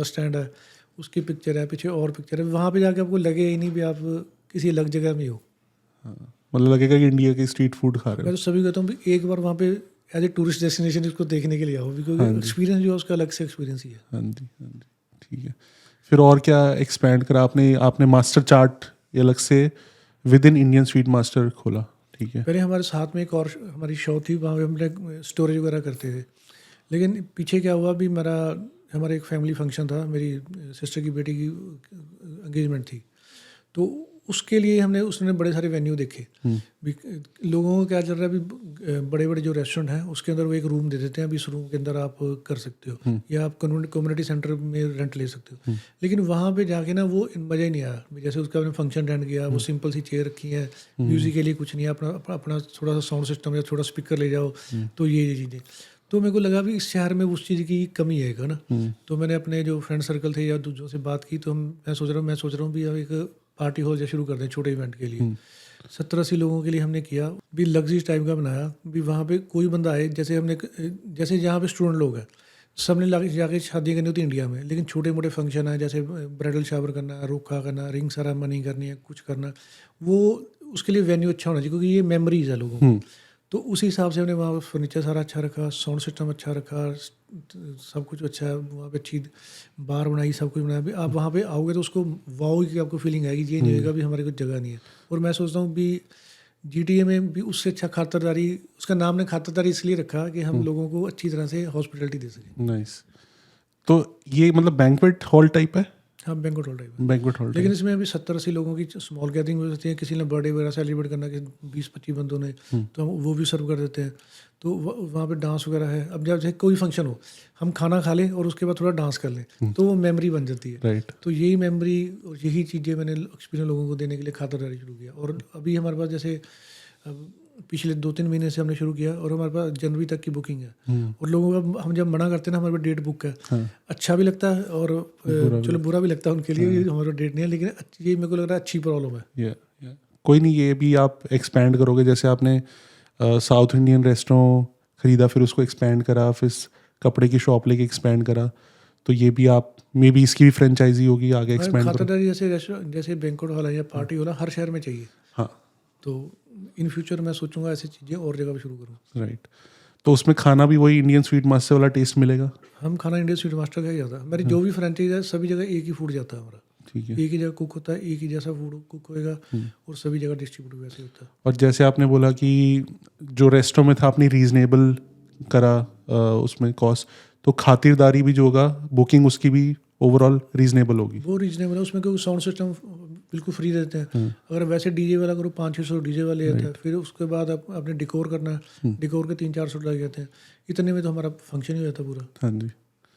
स्टैंड है, उसकी पिक्चर है, पीछे और पिक्चर है, वहाँ पे जाके आपको लगे ही नहीं भी आप किसी अलग जगह में हो। मतलब लगेगा कि इंडिया के स्ट्रीट फूड खा रहे मैं हो। तो सभी कहता हूँ भी एक बार वहाँ पे एज ए टूरिस्ट डेस्टिनेशन इसको देखने के लिए आओ, क्योंकि एक्सपीरियंस जो है उसका अलग से एक्सपीरियंस ही है। हाँ जी, हाँ जी, ठीक है। फिर और क्या एक्सपैंड करा आपने मास्टर चार्ट अलग से with in Indian sweet master खोला, ठीक है। पहले हमारे साथ में एक और हमारी शॉप थी, वहाँ पे हमने स्टोरेज वगैरह करते थे, लेकिन पीछे क्या हुआ भी, हमारा एक फैमिली फंक्शन था, मेरी सिस्टर की बेटी की एंगेजमेंट थी, तो उसके लिए उसने बड़े सारे वेन्यू देखे। भी लोगों को क्या चल रहा है, अभी बड़े बड़े जो रेस्टोरेंट हैं उसके अंदर वो एक रूम दे देते हैं, अभी इस रूम के अंदर आप कर सकते हो, या आप कम्युनिटी सेंटर में रेंट ले सकते हो। लेकिन वहाँ पे जाके ना वो मज़ा ही नहीं आया। जैसे उसका आपने फंक्शन रेंट किया, वो सिंपल सी चेयर रखी है, म्यूज़िक के लिए कुछ नहीं है, अपना थोड़ा सा साउंड सिस्टम या थोड़ा स्पीकर ले जाओ, तो ये चीज़ें। तो मेरे को लगा भी इस शहर में उस चीज़ की कमी है ना। तो मैंने अपने जो फ्रेंड सर्कल थे या दूसरों से बात की, तो मैं सोच रहा हूँ भी अब एक पार्टी हॉल जैसे शुरू कर दें छोटे इवेंट के लिए। 70-80 लोगों के लिए हमने किया भी, लग्जरी टाइप का बनाया भी। वहाँ पे कोई बंदा आए, जैसे जहाँ पे स्टूडेंट लोग हैं, सबने जाके शादी करनी होती है इंडिया में, लेकिन छोटे मोटे फंक्शन है जैसे ब्राइडल शावर करना है, रोका करना, रिंग सेरेमनी करनी है, कुछ करना, वो उसके लिए वेन्यू अच्छा होना चाहिए क्योंकि ये मेमोरीज है लोगों को। तो उसी हिसाब से हमने वहाँ फर्नीचर सारा अच्छा रखा, साउंड सिस्टम अच्छा रखा, सब कुछ अच्छा है, वहाँ पे अच्छी बार बनाई, सब कुछ बनाया। भी आप वहाँ पे आओगे तो उसको वाओ की आपको फीलिंग आएगी, ये नहीं होगा भी हमारे कुछ जगह नहीं है। और मैं सोचता हूँ भी GTA में भी उससे अच्छा खातिरदारी, उसका नाम ने खातिरदारी इसलिए रखा कि हम लोगों को अच्छी तरह से हॉस्पिटलिटी दे सकें। नाइस। तो ये मतलब बैंक्वेट हॉल टाइप है? हाँ, बैंक्वेट हॉल टाइप है। बैंक्वेट हॉल लेकिन इसमें अभी 70-80 लोगों की स्मॉल गैदरिंग हो सकती है, किसी ने बर्थडे वगैरह सेलिब्रेट करना कि 20-25 बंदों ने, तो हम वो भी सर्व कर देते हैं। तो वहाँ पे डांस वगैरह है। अब जब जैसे कोई फंक्शन हो, हम खाना खा लें और उसके बाद थोड़ा डांस कर लें, तो वो मेमोरी बन जाती है। राइट। तो यही मेमोरी और यही चीज़ें मैंने एक्सपीरियंस लोगों को देने के लिए खातिरदारी शुरू किया। और अभी हमारे पास जैसे पिछले 2-3 महीने से हमने शुरू किया और हमारे पास जनवरी तक की बुकिंग है। और लोगों का हम जब मना करते हैं ना, हमारे पास डेट बुक है, अच्छा भी लगता है और चलो बुरा भी लगता है उनके लिए, हमारे पास डेट नहीं है, लेकिन ये मेरे को लग रहा है अच्छी प्रॉब्लम है। कोई नहीं, ये भी आप एक्सपैंड करोगे, जैसे आपने साउथ इंडियन रेस्टोरेंट खरीदा, फिर उसको एक्सपैंड करा, फिर कपड़े की शॉप लेके एक्सपैंड करा, तो ये भी आप मे बी इसकी भी फ्रेंचाइजी होगी, आगे एक्सपैंड करो। खातिरदारी जैसे रेस्टोरेंट, जैसे बैंक्वेट हॉल है या पार्टी हॉल है, हर शहर में चाहिए। हाँ, तो इन फ्यूचर मैं सोचूंगा ऐसी चीज़ें और जगह पे शुरू करूँ। राइट। तो उसमें खाना भी वही इंडियन स्वीट मास्टर वाला टेस्ट मिलेगा? हम खाना इंडियन स्वीट मास्टर का ही जाता है। मेरी जो भी फ्रेंचाइज है सभी जगह एक ही फूड जाता है हमारा। ठीक है। एक ही जगह कुक होता है, एक ही जैसा फूड कुक होएगा और सभी जगह डिस्ट्रीब्यूट वैसे होता है। और जैसे आपने बोला कि जो रेस्टोरेंट में था आपने रीजनेबल करा उसमें कॉस्ट, तो खातिरदारी भी जो होगा, बुकिंग उसकी भी ओवरऑल रीजनेबल होगी? वो रीजनेबल है, उसमें क्योंकि साउंड सिस्टम बिल्कुल फ्री देते हैं। अगर वैसे डीजे वाला करो 500-600 डीजे वाले जाता है, फिर उसके बाद आपने डेकोर करना है, डेकोर के 300-400 लग जाते हैं। इतने में तो हमारा फंक्शन ही होता है पूरा। हाँ जी।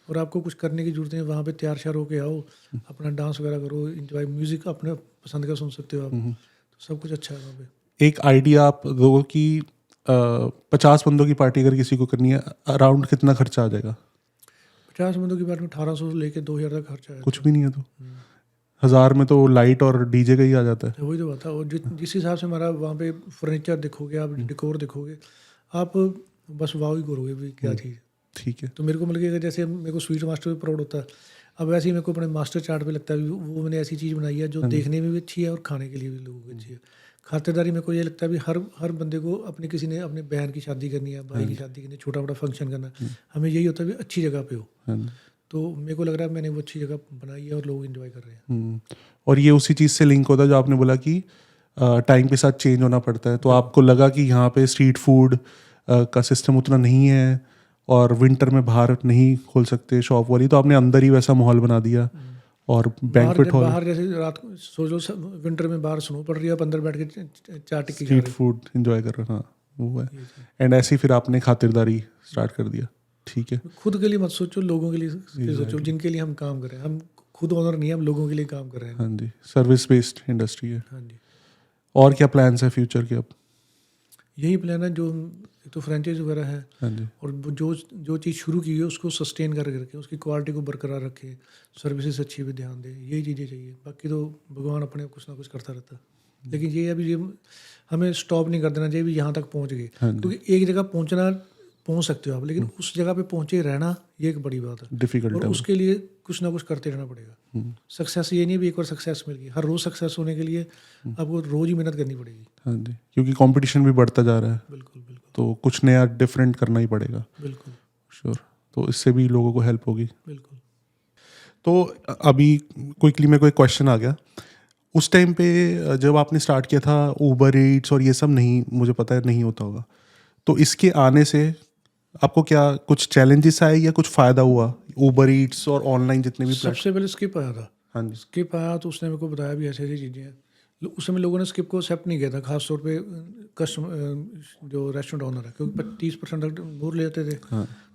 और आपको कुछ करने की जरूरत नहीं है, वहाँ पे तैयार श्यार होके आओ, अपना डांस वगैरह करो, इंजॉय, म्यूजिक अपने पसंद का सुन सकते हो आप, तो सब कुछ अच्छा है वहाँ पे। एक आइडिया आप दो कि 50 बंदों की पार्टी अगर किसी को करनी है, अराउंड कितना खर्चा आ जाएगा? 50 बंदों की बात में 1800 से लेके 2000 तक खर्चा है। कुछ भी नहीं है तो 1000 में तो लाइट और डीजे का ही आ जाता है। वही तो बात है। और जिस हिसाब से हमारा वहाँ पे फर्नीचर देखोगे आप, डेकोर देखोगे आप, बस वाव ही करोगे भी क्या चीज़। ठीक है। तो मेरे को मतलब कि अगर जैसे मेरे को स्वीट मास्टर पे प्राउड होता है, अब वैसे ही मेरे को अपने मास्टर चार्ट पे लगता है भी वो मैंने ऐसी चीज़ बनाई है जो देखने में भी अच्छी है और खाने के लिए भी लोगों को अच्छी है। खातिरदारी मेरे को ये लगता है भी हर बंदे को अपने किसी ने अपने बहन की शादी करनी है, भाई की शादी करनी है, छोटा बड़ा फंक्शन करना है, हमें यही होता है भी अच्छी जगह पे हो। तो मेरे को लग रहा है मैंने वो अच्छी जगह बनाई है और लोग एंजॉय कर रहे हैं। और ये उसी चीज़ से लिंक होता है जो आपने बोला कि टाइम के साथ चेंज होना पड़ता है। तो आपको लगा कि यहाँ पे स्ट्रीट फूड का सिस्टम उतना नहीं है और विंटर में बाहर नहीं खोल सकते शॉप वाली, तो आपने अंदर ही वैसा माहौल बना दिया। और बैंक्वेट हॉल, बाहर जैसे रात को सोचो विंटर में बाहर स्नो पड़ रही है, आप अंदर बैठ के चाय टिक्की खा स्ट्रीट रहे फूड एंजॉय कर रहे हैं। हाँ, वो है। एंड ऐसे ही फिर आपने खातिरदारी स्टार्ट कर दिया। ठीक है। हो। खुद के लिए मत सोचो, लोगों के लिए सोचो, जिनके लिए हम काम कर रहे हैं। हम खुद ओनर नहीं है, हम लोगों के लिए काम कर रहे हैं। हाँ जी, सर्विस बेस्ड इंडस्ट्री है। हाँ जी, और क्या प्लान्स है फ्यूचर के अब? यही प्लान है। जो एक तो फ्रेंचाइज वगैरह है, हाँ जी। और जो चीज़ शुरू की है उसको सस्टेन करके रखें, उसकी क्वालिटी को बरकरार रखें, सर्विसेज अच्छी भी ध्यान दें, यही चीज़ें चाहिए। बाकी तो भगवान अपने कुछ ना कुछ करता रहता है। लेकिन ये अभी ये हमें स्टॉप नहीं कर देना चाहिए भी यहाँ तक पहुँच गए, क्योंकि एक जगह पहुँच सकते हो आप, लेकिन उस जगह पे पहुँचे रहना ये एक बड़ी बात है। डिफिकल्ट और है। उसके लिए कुछ ना कुछ करते रहना पड़ेगा। सक्सेस ये नहीं भी एक बार सक्सेस मिल गई, हर रोज़ सक्सेस होने के लिए आपको रोज़ ही मेहनत करनी पड़ेगी। हाँ जी, क्योंकि कंपटीशन भी बढ़ता जा रहा है, बिल्कुल बिल्कुल तो कुछ नया डिफरेंट करना ही पड़ेगा। बिल्कुल श्योर। तो इससे भी लोगों को हेल्प होगी। बिल्कुल। तो अभी क्विकली मेरे को एक क्वेश्चन आ गया। उस टाइम पे जब आपने स्टार्ट किया था, ऊबर ईट्स और ये सब नहीं, मुझे पता है नहीं होता होगा, तो इसके आने से आपको क्या कुछ चैलेंजेस आए या कुछ फ़ायदा हुआ? ऊबर ईट्स और ऑनलाइन जितने भी सबसे पहले स्किप आया था। हाँ जी। स्किप आया तो उसने मेरे को बताया भी ऐसी ऐसी चीज़ें हैं। उस समय लोगों ने स्किप को एक्सेप्ट नहीं किया था, खासतौर पे कस्टमर जो रेस्टोरेंट ओनर है, क्योंकि 25% तक मोर लेते थे।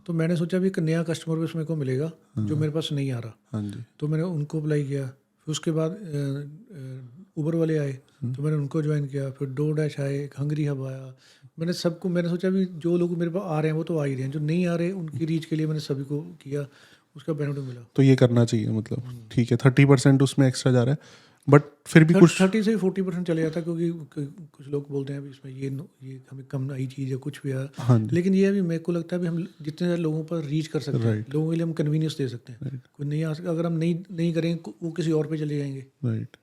तो मैंने सोचा भी एक नया कस्टमर भी उसमें को मिलेगा जो मेरे पास नहीं आ रहा। हाँ जी। तो मैंने उनको अप्लाई किया। फिर उसके बाद ऊबर वाले आए तो मैंने उनको ज्वाइन किया। फिर डो डैश आए, एक हंगरी हब आया। मैंने सोचा भी जो लोग मेरे पास आ रहे हैं वो तो आ ही रहे हैं, जो नहीं आ रहे उनकी रीच के लिए मैंने सभी को किया, उसका बेनिफिट मिला। तो ये करना चाहिए मतलब। ठीक है, 30% उसमें एक्स्ट्रा जा रहा है। बट फिर भी कुछ 30 से 40% चले जाता है, क्योंकि कुछ लोग बोलते हैं अभी इसमें ये हमें कम आई चीज़ है कुछ भी है। हाँ जी लेकिन ये अभी मेरे को लगता है भी हम जितने ज़्यादा लोगों पर रीच कर सकते हैं, Right. लोगों के लिए हम कन्वीनियंस दे सकते हैं। कोई नहीं आ सकता, अगर हम नहीं करेंगे वो किसी और पे चले जाएंगे। राइट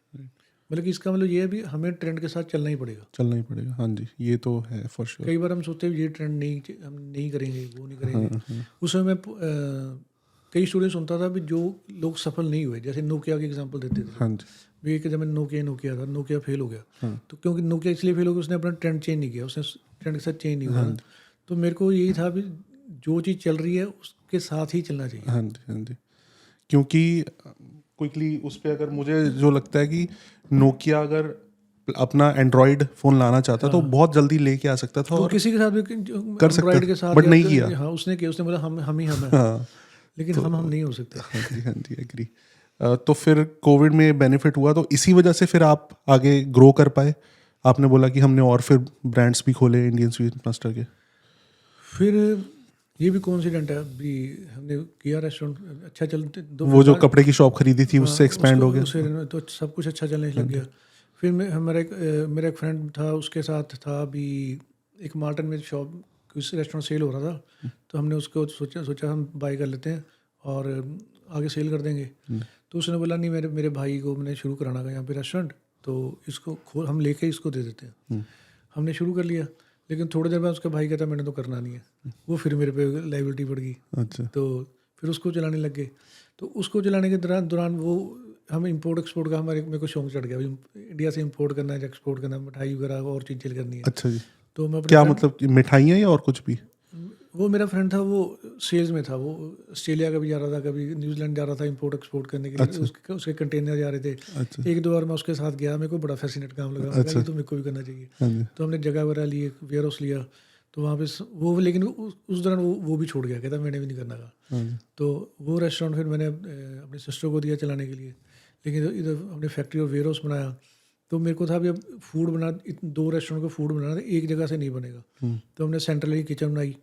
मतलब कि इसका मतलब ये है भी हमें ट्रेंड के साथ चलना ही पड़ेगा। चलना ही पड़ेगा। हाँ जी ये तो है फॉर श्योर। कई बार हम सोचते हैं ये ट्रेंड हम नहीं करेंगे, वो नहीं करेंगे। उस समय मैं कई स्टोरी सुनता था भी जो लोग सफल नहीं हुए, जैसे नोकिया की एग्जांपल देते थे हाँ जी भी। एक जब नोकिया था, नोकिया फेल हो गया। तो क्योंकि नोकिया इसलिए फेल हो गया, उसने अपना ट्रेंड चेंज नहीं किया, उसने ट्रेंड के साथ चेंज नहीं हुआ। तो मेरे को यही था भी जो चीज़ चल रही है उसके साथ ही चलना चाहिए। हाँ जी हाँ जी। क्योंकि क्विकली उस पर अगर मुझे जो लगता है कि नोकिया अगर अपना एंड्रॉयड फ़ोन लाना चाहता तो बहुत जल्दी लेके आ सकता था वो और किसी के साथ भी कर सकता एंड्रॉइड था, के साथ but या नहीं किया। हाँ उसने किया, उसने बोला हम ही है। हाँ लेकिन हम नहीं हो सकते। हाँ जी एग्री। तो फिर कोविड में बेनिफिट हुआ तो इसी वजह से फिर आप आगे ग्रो कर पाए। आपने बोला कि हमने और फिर ब्रांड्स भी खोले इंडियन स्वीट मास्टर के। फिर ये भी कोइंसिडेंट है भी, हमने किया रेस्टोरेंट अच्छा चलते वो जो कपड़े की शॉप खरीदी थी उससे एक्सपैंड हो गया। उससे तो सब कुछ अच्छा चलने लग गया। फिर मेरा एक फ्रेंड था, उसके साथ था भी एक मार्टन में शॉप कुछ रेस्टोरेंट सेल हो रहा था। तो हमने उसको सोचा हम बाय कर लेते हैं और आगे सेल कर देंगे। तो उसने बोला नहीं, मेरे भाई को मैंने शुरू कराना था यहाँ पे रेस्टोरेंट, तो इसको हम लेके इसको दे देते हैं। हमने शुरू कर लिया, लेकिन थोड़ी देर बाद उसका भाई कहता मैंने तो करना नहीं है। वो फिर मेरे पे लाइबिलिटी बढ़ गई। अच्छा तो फिर उसको चलाने लग गए। तो उसको चलाने के दौरान वो हम इंपोर्ट एक्सपोर्ट का मेरे को शौक चढ़ गया, इंडिया से इंपोर्ट करना है, एक्सपोर्ट करना है, मिठाई वगैरह और चीज़ें करनी है। अच्छा जी। तो मैं क्या मतलब कि मिठाइयाँ या और कुछ भी? वो मेरा फ्रेंड था, वो सेल्स में था। वो ऑस्ट्रेलिया का भी जा रहा था, कभी न्यूजीलैंड जा रहा था इंपोर्ट एक्सपोर्ट करने के लिए। उसके कंटेनर जा रहे थे। अच्छा एक दो बार मैं उसके साथ गया, मेरे को बड़ा फैसिनेट काम लगा। मैंने कहा, ये तो मेरे को भी करना चाहिए। हाँ जी तो हमने जगह वगैरह ली, वेयर हाउस लिया। तो वहाँ पे वो, लेकिन उस दौरान वो भी छोड़ गया, कहता मैंने भी नहीं करना का। हाँ जी तो वो रेस्टोरेंट फिर मैंने अपनी सिस्टर को दिया चलाने के लिए। लेकिन इधर हमने फैक्ट्री और वेयर हाउस बनाया। तो मेरे को था भी अब फूड बना, 2 रेस्टोरेंट को फूड बनाना था, एक जगह से नहीं बनेगा। तो हमने सेंट्रली किचन बनाई,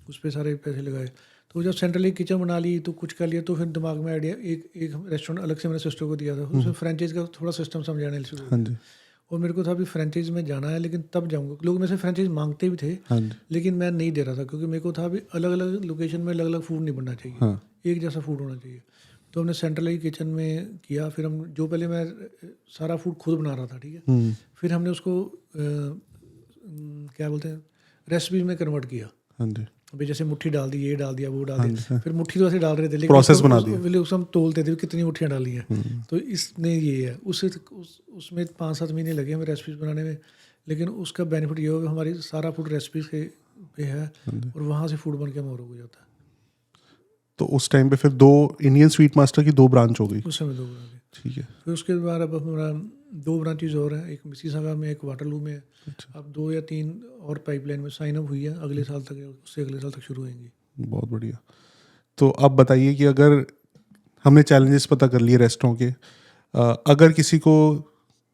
उस पर सारे पैसे लगाए। तो जब सेंट्रली किचन बना ली तो कुछ कर लिया, तो फिर दिमाग में आइडिया एक रेस्टोरेंट अलग से मैंने सिस्टर को दिया था। उसमें फ्रेंचाइज का थोड़ा सिस्टम समझाने शुरू हाँ जी और मेरे को था भी फ्रेंचाइज में जाना है, लेकिन तब जाऊँगा। लोग मेरे से फ्रेंचाइज मांगते भी थे, हाँ जी लेकिन मैं नहीं दे रहा था, क्योंकि मेरे को था भी अलग अलग लोकेशन में अलग अलग फूड नहीं बनना चाहिए। हाँ एक जैसा फूड होना चाहिए। तो हमने सेंट्रलाइज किचन में किया। फिर हम जो पहले मैं सारा फूड खुद बना रहा था, ठीक है। फिर हमने उसको क्या बोलते हैं, रेसिपी में कन्वर्ट किया। हाँ जी अभी जैसे मुट्ठी डाल दी, ये डाल दिया, वो डाल हाँ दिया। जी फिर मुट्ठी तो ऐसे डाल रहे थे, लेकिन प्रोसेस उसको- बना उस- दिया। पहले उसको हम तोलते थे कितनी मुट्ठियाँ डाली हैं। तो इसने ये है, उसमें 5-7 महीने लगे हमें रेसिपीज बनाने में। लेकिन उसका बेनिफिट ये होगा, हमारी सारा फूड रेसिपीज पे है और वहाँ से फूड बन के हमारा हो जाता है। तो उस टाइम पे फिर 2 इंडियन स्वीट मास्टर की 2 ब्रांच हो गई। उस समय 2 बना के। ठीक है फिर उसके बाद अब हमारा 2 ब्रांचेज और हैं, एक मिसिसागा में, एक वाटरलू में। अब 2 या 3 और पाइपलाइन में साइन अप हुई है, अगले साल तक, उससे अगले साल तक शुरू होंगी। बहुत बढ़िया। तो अब बताइए कि अगर हमने चैलेंजेस पता कर लिए रेस्टोरेंट के, अगर किसी को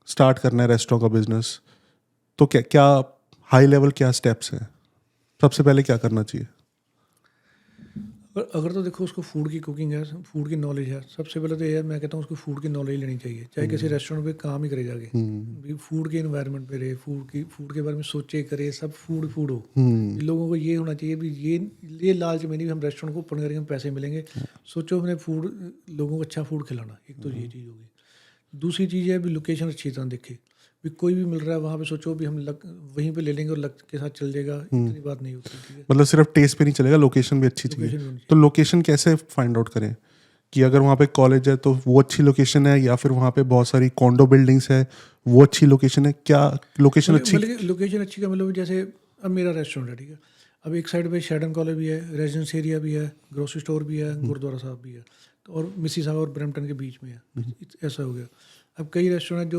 स्टार्ट करना है रेस्टोरेंट का बिजनेस, तो क्या क्या हाई लेवल क्या स्टेप्स हैं? सबसे पहले क्या करना चाहिए? अगर तो देखो उसको फूड की कुकिंग है, फूड की नॉलेज है, सबसे पहले तो ये है, मैं कहता हूँ उसको फूड की नॉलेज लेनी चाहिए। चाहे किसी रेस्टोरेंट पे काम ही करे जाके, भी फूड के इन्वायरमेंट पे रहे, फूड के बारे में सोचे करे, सब फूड हो। लोगों को ये होना चाहिए भी ये लालच में नहीं भी हम रेस्टोरेंट को ओपन करेंगे, हम पैसे मिलेंगे। सोचो हमने लोगों को अच्छा फूड खिलाना, एक तो ये चीज़ होगी। दूसरी चीज़ है भी लोकेशन अच्छी तरह देखे, भी कोई भी मिल रहा है वहाँ पे सोचो भी हम वहीं पे ले लेंगे और लक के साथ चल जाएगा, इतनी बात नहीं होती, ठीक है। मतलब सिर्फ टेस्ट पे नहीं चलेगा, लोकेशन भी अच्छी लोकेशन भी चाहिए। होनी तो लोकेशन कैसे फाइंड आउट करें कि अगर वहाँ पे कॉलेज है तो वो अच्छी लोकेशन है, या फिर वहाँ पे बहुत सारी कॉन्डो बिल्डिंग्स है वो अच्छी लोकेशन है? क्या लोकेशन अच्छी? मतलब लोकेशन अच्छी का मतलब जैसे अब मेरा रेस्टोरेंट है, ठीक है। अब एक साइड पे शेडन कॉलेज भी है, रेजिडेंस एरिया भी है, ग्रोसरी स्टोर भी है, गुरुद्वारा साहब भी है, तो और मिसिसागा और ब्रैम्पटन के बीच में है। ऐसा हो गया। अब कई रेस्टोरेंट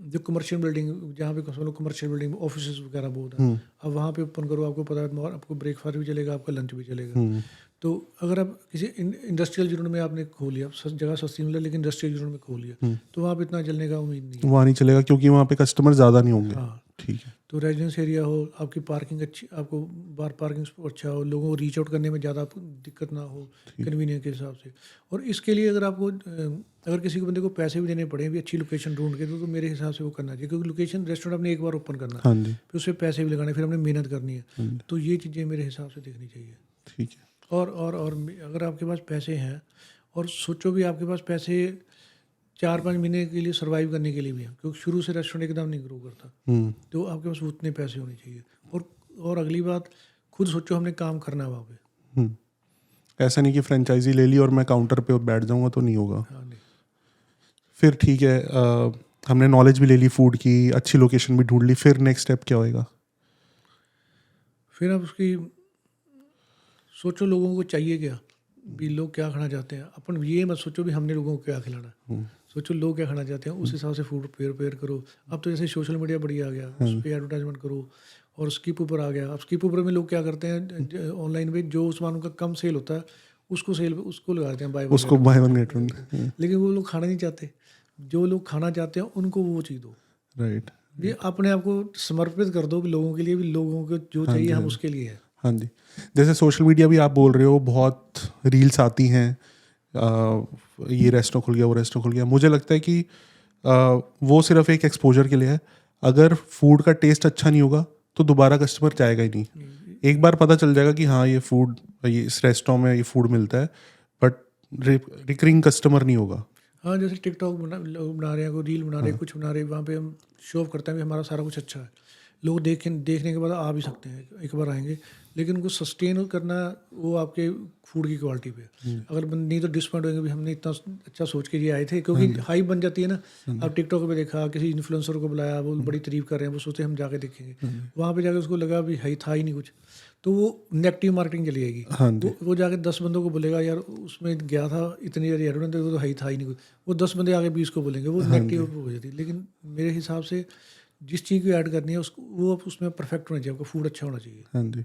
जो कमर्शियल बिल्डिंग, जहाँ पे कमर्शियल बिल्डिंग में ऑफिस वगैरह बहुत है, अब वहाँ पे ओपन करो, आपको पता है आपको ब्रेकफास्ट भी चलेगा, आपका लंच भी चलेगा। तो अगर आप किसी इंडस्ट्रियल यूनिट में आपने खोल लिया, जगह सस्ती मिले लेकिन इंडस्ट्रियल यूनिट में खोल लिया, तो वहाँ पे इतना चलने का उम्मीद नहीं है। वहाँ नहीं चलेगा क्योंकि वहाँ पे कस्टमर ज़्यादा नहीं होंगे। हाँ, ठीक है। तो रेजिडेंस एरिया हो, आपकी पार्किंग अच्छी, आपको बार पार्किंग अच्छा हो, लोगों को रीच आउट करने में ज़्यादा आपको दिक्कत ना हो कन्वीनियंस के हिसाब से। और इसके लिए अगर आपको अगर किसी को बंदे को पैसे भी देने पड़े भी अच्छी लोकेशन ढूंढ के, तो मेरे हिसाब से वो करना चाहिए, क्योंकि लोकेशन रेस्टोरेंट आपने एक बार ओपन करना, हाँ जी, फिर उस पर पैसे भी लगाने, फिर हमने मेहनत करनी है। हाँ जी, तो ये चीज़ें मेरे हिसाब से देखनी चाहिए। ठीक है। और अगर आपके पास पैसे हैं, और सोचो भी आपके पास पैसे 4-5 महीने के लिए सर्वाइव करने के लिए भी हैं, क्योंकि शुरू से रेस्टोरेंट एकदम नहीं ग्रो करता, तो आपके पास उतने पैसे होने चाहिए। और अगली बात, खुद सोचो हमने काम करना है वहाँ पे। ऐसा नहीं कि फ्रेंचाइजी ले ली और मैं काउंटर पे बैठ जाऊंगा, तो नहीं होगा। हाँ नहीं, फिर ठीक है, हमने नॉलेज भी ले ली फूड की, अच्छी लोकेशन भी ढूंढ ली, फिर नेक्स्ट स्टेप क्या होएगा? फिर आप उसकी सोचो लोगों को चाहिए क्या, भी लोग क्या खाना चाहते हैं। अपन ये मत सोचो भी हमने लोगों को क्या खिलाना है, सोचो लोग क्या खाना चाहते हैं, उस हिसाब से फूड प्रिपेयर करो। अब तो जैसे सोशल मीडिया बढ़िया आ गया, उस पर एडवर्टाइजमेंट करो। और स्किप ऊपर आ गया। अब स्किप ऊपर में लोग क्या करते हैं, ऑनलाइन पे जो सामान उनका कम सेल होता है उसको लगा देते हैं बाय उसको बाय वन गेट वन। लेकिन वो लोग खाना नहीं चाहते। जो लोग खाना चाहते हैं उनको वो चीज़ दो। राइट। ये अपने आप को समर्पित कर दो भी लोगों के लिए, भी लोगों को जो चाहिए हम उसके लिए है। हाँ जी, जैसे सोशल मीडिया भी आप बोल रहे हो, बहुत रील्स आती हैं, ये रेस्टोरेंट खुल गया, वो रेस्टोरेंट खुल गया। मुझे लगता है कि वो सिर्फ एक एक्सपोजर के लिए है। अगर फूड का टेस्ट अच्छा नहीं होगा तो दोबारा कस्टमर जाएगा ही नहीं। एक बार पता चल जाएगा कि हाँ ये फूड, ये इस रेस्टोरेंट में ये फूड मिलता है, बट रिकरिंग कस्टमर नहीं होगा। हाँ, जैसे टिकटॉक लोग बना रहे हैं, कोई रील बना रहे हैं, कुछ बना रहे हैं, वहाँ पे हम शो ऑफ करते हैं भी हमारा सारा कुछ अच्छा है। लोग देखने के बाद आ भी सकते हैं, एक बार आएंगे, लेकिन उनको सस्टेन करना वो आपके फूड की क्वालिटी पे। अगर नहीं तो डिसपॉइंट होंगे भी हमने इतना अच्छा सोच के ये आए थे, क्योंकि हाइप बन जाती है ना। अब टिकटॉक पे देखा, किसी इन्फ्लुएंसर को बुलाया, वो बड़ी तारीफ कर रहे हैं, वो सोचे हम जाके देखेंगे, वहाँ पे जाके उसको लगा भी है था ही नहीं कुछ, तो वो नेगेटिव मार्केटिंग चली जाएगी। वो जाके 10 बंदों को बोलेगा यार उसमें गया था इतनी यार एडवर्टाइज, वो तो था ही नहीं कुछ। वो 10 बंदे आगे 20 को बोलेंगे, वो नेगेटिव हो जाती है। लेकिन मेरे हिसाब से जिस चीज़ को ऐड करनी है उसको, वो उसमें परफेक्ट होना चाहिए, आपका फूड अच्छा होना चाहिए। हाँ जी,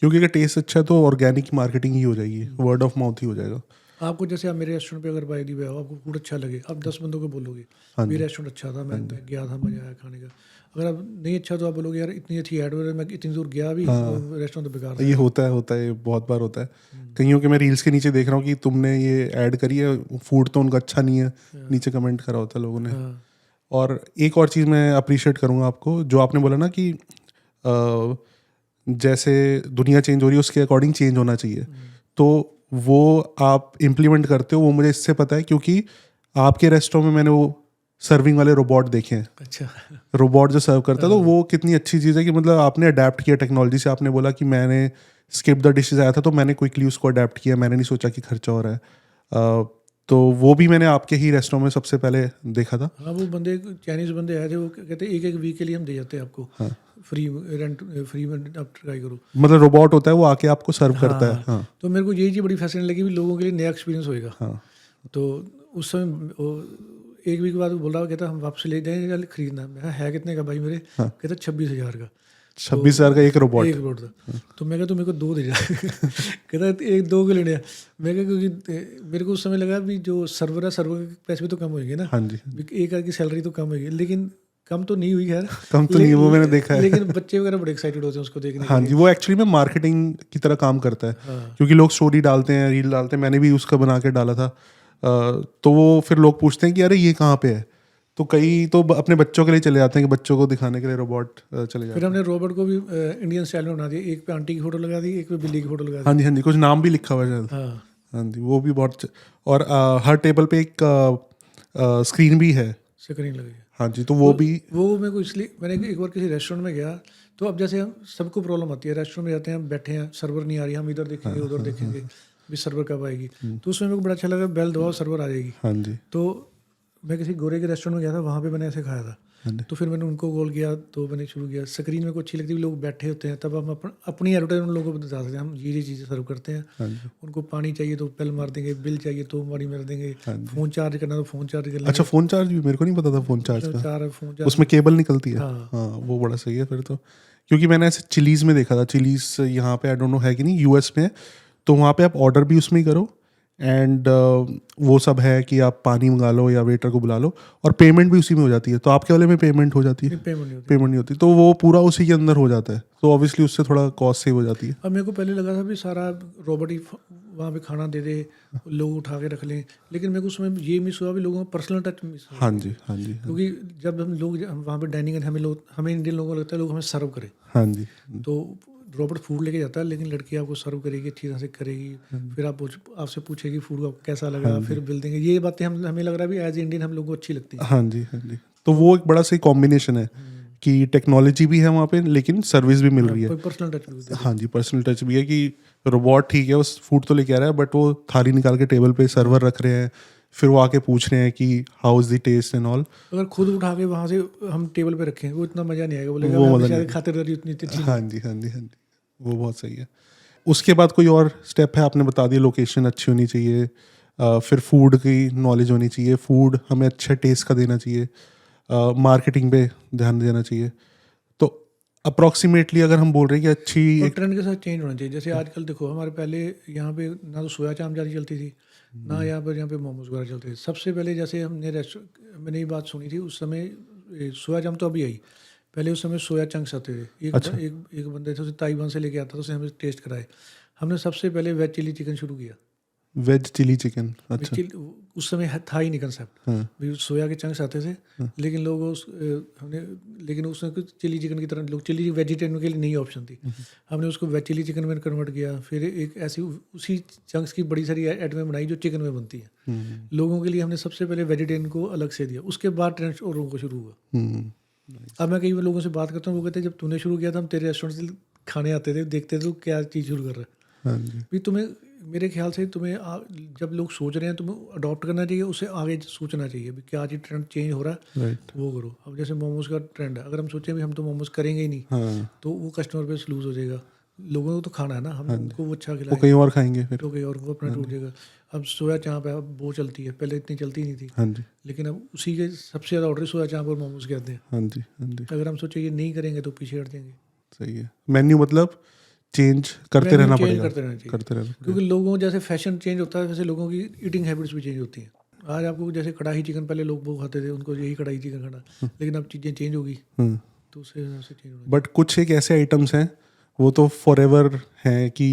क्योंकि अगर टेस्ट अच्छा है तो ऑर्गेनिक मार्केटिंग ही हो जाएगी, वर्ड ऑफ माउथ ही हो जाएगा। आपको जैसे आप मेरे रेस्टोरेंट पे अगर बाई दी हो, आपको फूड अच्छा लगे, आप 10 बंदों को बोलोगे मेरा रेस्टोरेंट अच्छा था, मैं गया था, मजा आया खाने का। अगर आप नहीं अच्छा तो आप बोलोगे यार इतनी अच्छी एडवर्टाइज, मैं इतनी दूर गया भी, रेस्टोरेंट तो बेकार था। ये होता है, बहुत बार होता है। कईयों के मैं रील्स के नीचे देख रहा हूँ कि तुमने ये ऐड करी है, फूड तो उनका अच्छा नहीं है, नीचे कमेंट करा होता है लोगों ने। और एक और चीज़ मैं अप्रिशिएट करूँगा आपको, जो आपने बोला ना कि जैसे दुनिया चेंज हो रही है उसके अकॉर्डिंग चेंज होना चाहिए, तो वो आप इम्प्लीमेंट करते हो। वो मुझे इससे पता है क्योंकि आपके रेस्टोरेंट में मैंने वो सर्विंग वाले रोबोट देखे हैं। अच्छा, रोबोट जो सर्व करता है, तो वो कितनी अच्छी चीज़ है कि मतलब आपने अडेप्ट किया टेक्नोलॉजी से। आपने बोला कि मैंने स्किप द डिशेज आया था तो मैंने क्विकली उसको अडेप्ट किया, मैंने नहीं सोचा कि खर्चा हो रहा है। तो वो भी मैंने आपके ही रेस्टोरेंट में सबसे पहले देखा था। हाँ, वो बंदे चाइनीज़ बंदे आए थे, वो कहते एक वीक के लिए हम दे जाते हैं आपको, फ्री में आप ट्राई करो। मतलब रोबोट होता है, वो आके आपको सर्व करता है। हाँ, तो मेरे को यही चीज़ बड़ी फैसिनेट लगी भी लोगों के लिए नया एक्सपीरियंस होएगा। हाँ, तो उस समय एक वीक बाद वो बोल रहा, कहता हम वापस ले जाएंगे खरीदना। मैं है कितने का भाई मेरे? कहता 26,000 का। 26,000 का एक रोबोट था। तो मैं कहा तो मेरे को 2 दे जा। कहता 1-2 के लेने हैं। मैं कहा क्योंकि मेरे को उस समय लगा भी जो सर्वर है, सर्वर के पैसे भी तो कम होंगे ना। हाँ जी, एक आध की सैलरी तो कम होगी, लेकिन कम तो नहीं हुई खैर, कम तो नहीं, वो मैंने देखा है। लेकिन बच्चे वगैरह बड़े एक्साइटेड होते हैं उसको देखने। हाँ जी, वो एक्चुअली में मार्केटिंग की तरह काम करता है। क्योंकि लोग स्टोरी डालते हैं, रील डालते हैं, मैंने भी उसका बना के डाला था। तो वो फिर लोग पूछते हैं कि अरे ये कहाँ पे है, तो कई तो अपने बच्चों के लिए चले जाते हैं कि बच्चों को दिखाने के लिए रोबोट चले जाते हैं। फिर हमने रोबोट को भी इंडियन स्टाइल में बना दिया, एक पे आंटी की फोटो लगा दी, एक पे बिल्ली की फोटो लगा दी। हाँ जी, हाँ जी, कुछ नाम भी लिखा हुआ है शायद। हाँ जी, वो भी बहुत। और हर टेबल पे एक स्क्रीन भी है, स्क्रीन लगी है। हाँ जी, तो वो भी वो मेरे को इसलिए, मैंने एक बार किसी रेस्टोरेंट में गया, तो अब जैसे हम सबको प्रॉब्लम आती है, रेस्टोरेंट में जाते हैं, हम बैठे हैं, सर्वर नहीं आ रही, हम इधर देखेंगे उधर देखेंगे भी सर्वर कब आएगी। तो उसमें मेरे को बड़ा अच्छा लगा, बेल दबाओ सर्वर आ जाएगी। हाँ जी, तो मैं किसी गोरे के रेस्टोरेंट में गया था, वहाँ पे मैंने ऐसे खाया था। तो फिर मैंने उनको कॉल किया, तो मैंने शुरू किया। स्क्रीन मेरे को अच्छी लगती है, लोग बैठे होते हैं, तब हम अपनी एडवर्टाइजमेंट लोगों को बता सकते हैं, हम ये चीज़ें सर्व करते हैं। उनको पानी चाहिए तो बेल मार देंगे, बिल चाहिए तो पानी मार देंगे, फ़ोन चार्ज करना तो फ़ोन चार्ज कर लेंगे। अच्छा, फ़ोन चार्ज भी मेरे को नहीं पता था। फ़ोन चार्ज का फ़ोन चार्ज उसमें केबल निकलती है। हाँ, वो बड़ा सही है फिर तो। क्योंकि मैंने ऐसे चिलीज़ में देखा था, चिलीज़ यहाँ पे आई डोंट नो है कि नहीं, यूएस में, तो वहाँ पे आप ऑर्डर भी उसमें ही करो, एंड वो सब है कि आप पानी मंगा लो या वेटर को बुला लो और पेमेंट भी उसी में हो जाती है। तो आपके वाले में पेमेंट हो जाती है? पेमेंट नहीं होती। पेमेंट नहीं होती, तो वो पूरा उसी के अंदर हो जाता है, तो ऑब्वियसली उससे थोड़ा कॉस्ट सेव हो जाती है। अब मेरे को पहले लगा था भी सारा रोबोट ही वहाँ पे खाना दे दे, लोग उठा के रख लें, लेकिन मेरे को उसमें ये मिस हुआ भी लोगों का पर्सनल टच मिस हुआ। हाँ जी, हाँ जी, क्योंकि जब हम लोग वहाँ पे डाइनिंग हमें इंडियन लोगों को लगता है लोग हमें सर्व करें, हाँ जी, तो रोबोट फूड लेके जाता है, लेकिन लड़की आपको सर्व करेगी, अच्छी तरह से करेगी, फिर आपसे पूछेगी फूड आपको कैसा लगा, फिर बिल देंगे। ये बातें हमें लग रहा है भी एज इंडियन हम लोग को अच्छी लगती है। हाँ जी, हाँ जी। तो वो एक बड़ा सही कॉम्बिनेशन है कि टेक्नोलॉजी भी है वहाँ पे लेकिन सर्विस भी मिल रही है। पर्सनल टच भी होती है। हाँ जी, पर्सनल टच भी है कि रोबोट ठीक है, उस फूड तो लेके आ रहा है, बट वो थाली निकाल के टेबल पे सर्वर रख रहे हैं, फिर वो आके पूछ रहे हैं कि how is the test and all. अगर खुद उठा के वहाँ से हम टेबल पे रखें, वो इतना मज़ा नहीं आएगा, बोलेगा वो मैं मज़ा शायद नहीं खातिरदारी उतनी अच्छी हाँ जी, हाँ जी, हाँ जी, वो बहुत सही है। उसके बाद कोई और स्टेप है? आपने बता दिया लोकेशन अच्छी होनी चाहिए, फिर फूड की नॉलेज होनी चाहिए, फूड हमें अच्छे टेस्ट का देना चाहिए, मार्केटिंग पे ध्यान देना चाहिए। तो अप्रॉक्सीमेटली अगर हम बोल रहे हैं कि अच्छी और एक ट्रेंड के साथ चेंज होना चाहिए। जैसे आजकल देखो हमारे पहले यहाँ पे ना तो सोया चाप ज़्यादा चलती थी, ना यहाँ पे मोमोज वगैरह चलते थे। सबसे पहले जैसे मैंने ये बात सुनी थी उस समय, सोया चाप तो अभी आई, पहले उस समय सोया चंक्स आते थे। एक बंदे थे, उसे ताइवान से लेके आता था, उसने हमें टेस्ट कराए। हमने सबसे पहले वेज चिली चिकन शुरू किया। वेज चिली चिकन, अच्छा। उस समय था ही नहीं कंसेप्ट, हाँ, भी सोया के चंक्स आते थे, लेकिन लोग लेकिन उसमें कुछ चिली चिकन की तरह, लोग चिली वेजिटेरियन के लिए नहीं ऑप्शन थी, हमने उसको वेज चिली चिकन में कन्वर्ट किया। फिर एक ऐसी उसी चंक्स की बड़ी सारी आइटमें बनाई जो चिकन में बनती हैं लोगों के लिए। हमने सबसे पहले वेजिटेरियन को अलग से दिया, उसके बाद ट्रेंड और लोगों को शुरू हुआ। अब मैं कई लोगों से बात करता हूँ, वो कहते हैं जब तूने शुरू किया था हम तेरे रेस्टोरेंट से खाने आते थे, देखते थे तो क्या चीज़ शुरू कर रहा है। हाँ जी, भी तुम्हें, मेरे ख्याल से तुम्हें जब लोग सोच रहे हैं तुम्हें अडॉप्ट करना चाहिए, उससे आगे सोचना चाहिए भी क्या चीज़ ट्रेंड चेंज हो रहा है, राइट, वो करो। अब जैसे मोमोज का ट्रेंड है, अगर हम सोचें भी हम तो मोमोज करेंगे ही नहीं, हाँ, तो वो कस्टमर बेस लूज हो जाएगा। लोगों को तो खाना है ना, हम उनको वो अच्छा वो खिलाएं कहीं और खाएंगे फिर। तो कहीं और वो अपना टूट जाएगा। अब सोया चाप है, अब वो चलती है, पहले इतनी चलती नहीं थी, हाँ जी, लेकिन अब उसी के सबसे ज़्यादा ऑर्डर सोया चाप और मोमोज के आते हैं। हाँ जी, हाँ जी, अगर हम सोचे ये नहीं करेंगे तो पीछे हट जाएंगे। सही है। मेन्यू मतलब चेंज करते मेन्यू रहना चेंज पड़ेगा, करते रहना चाहिए, करते रहना पड़ेगा। क्योंकि लोगों जैसे फैशन चेंज होता है वैसे लोगों की ईटिंग हैबिट्स भी चेंज होती हैं। आज आपको जैसे कढ़ाई चिकन, पहले लोग वो खाते थे, उनको यही कढ़ाई चिकन खाना, लेकिन अब चीज़ें चेंज होगी तो उसके हिसाब से चेंज होगा। बट कुछ एक ऐसे आइटम्स हैं वो तो फॉर एवर हैं कि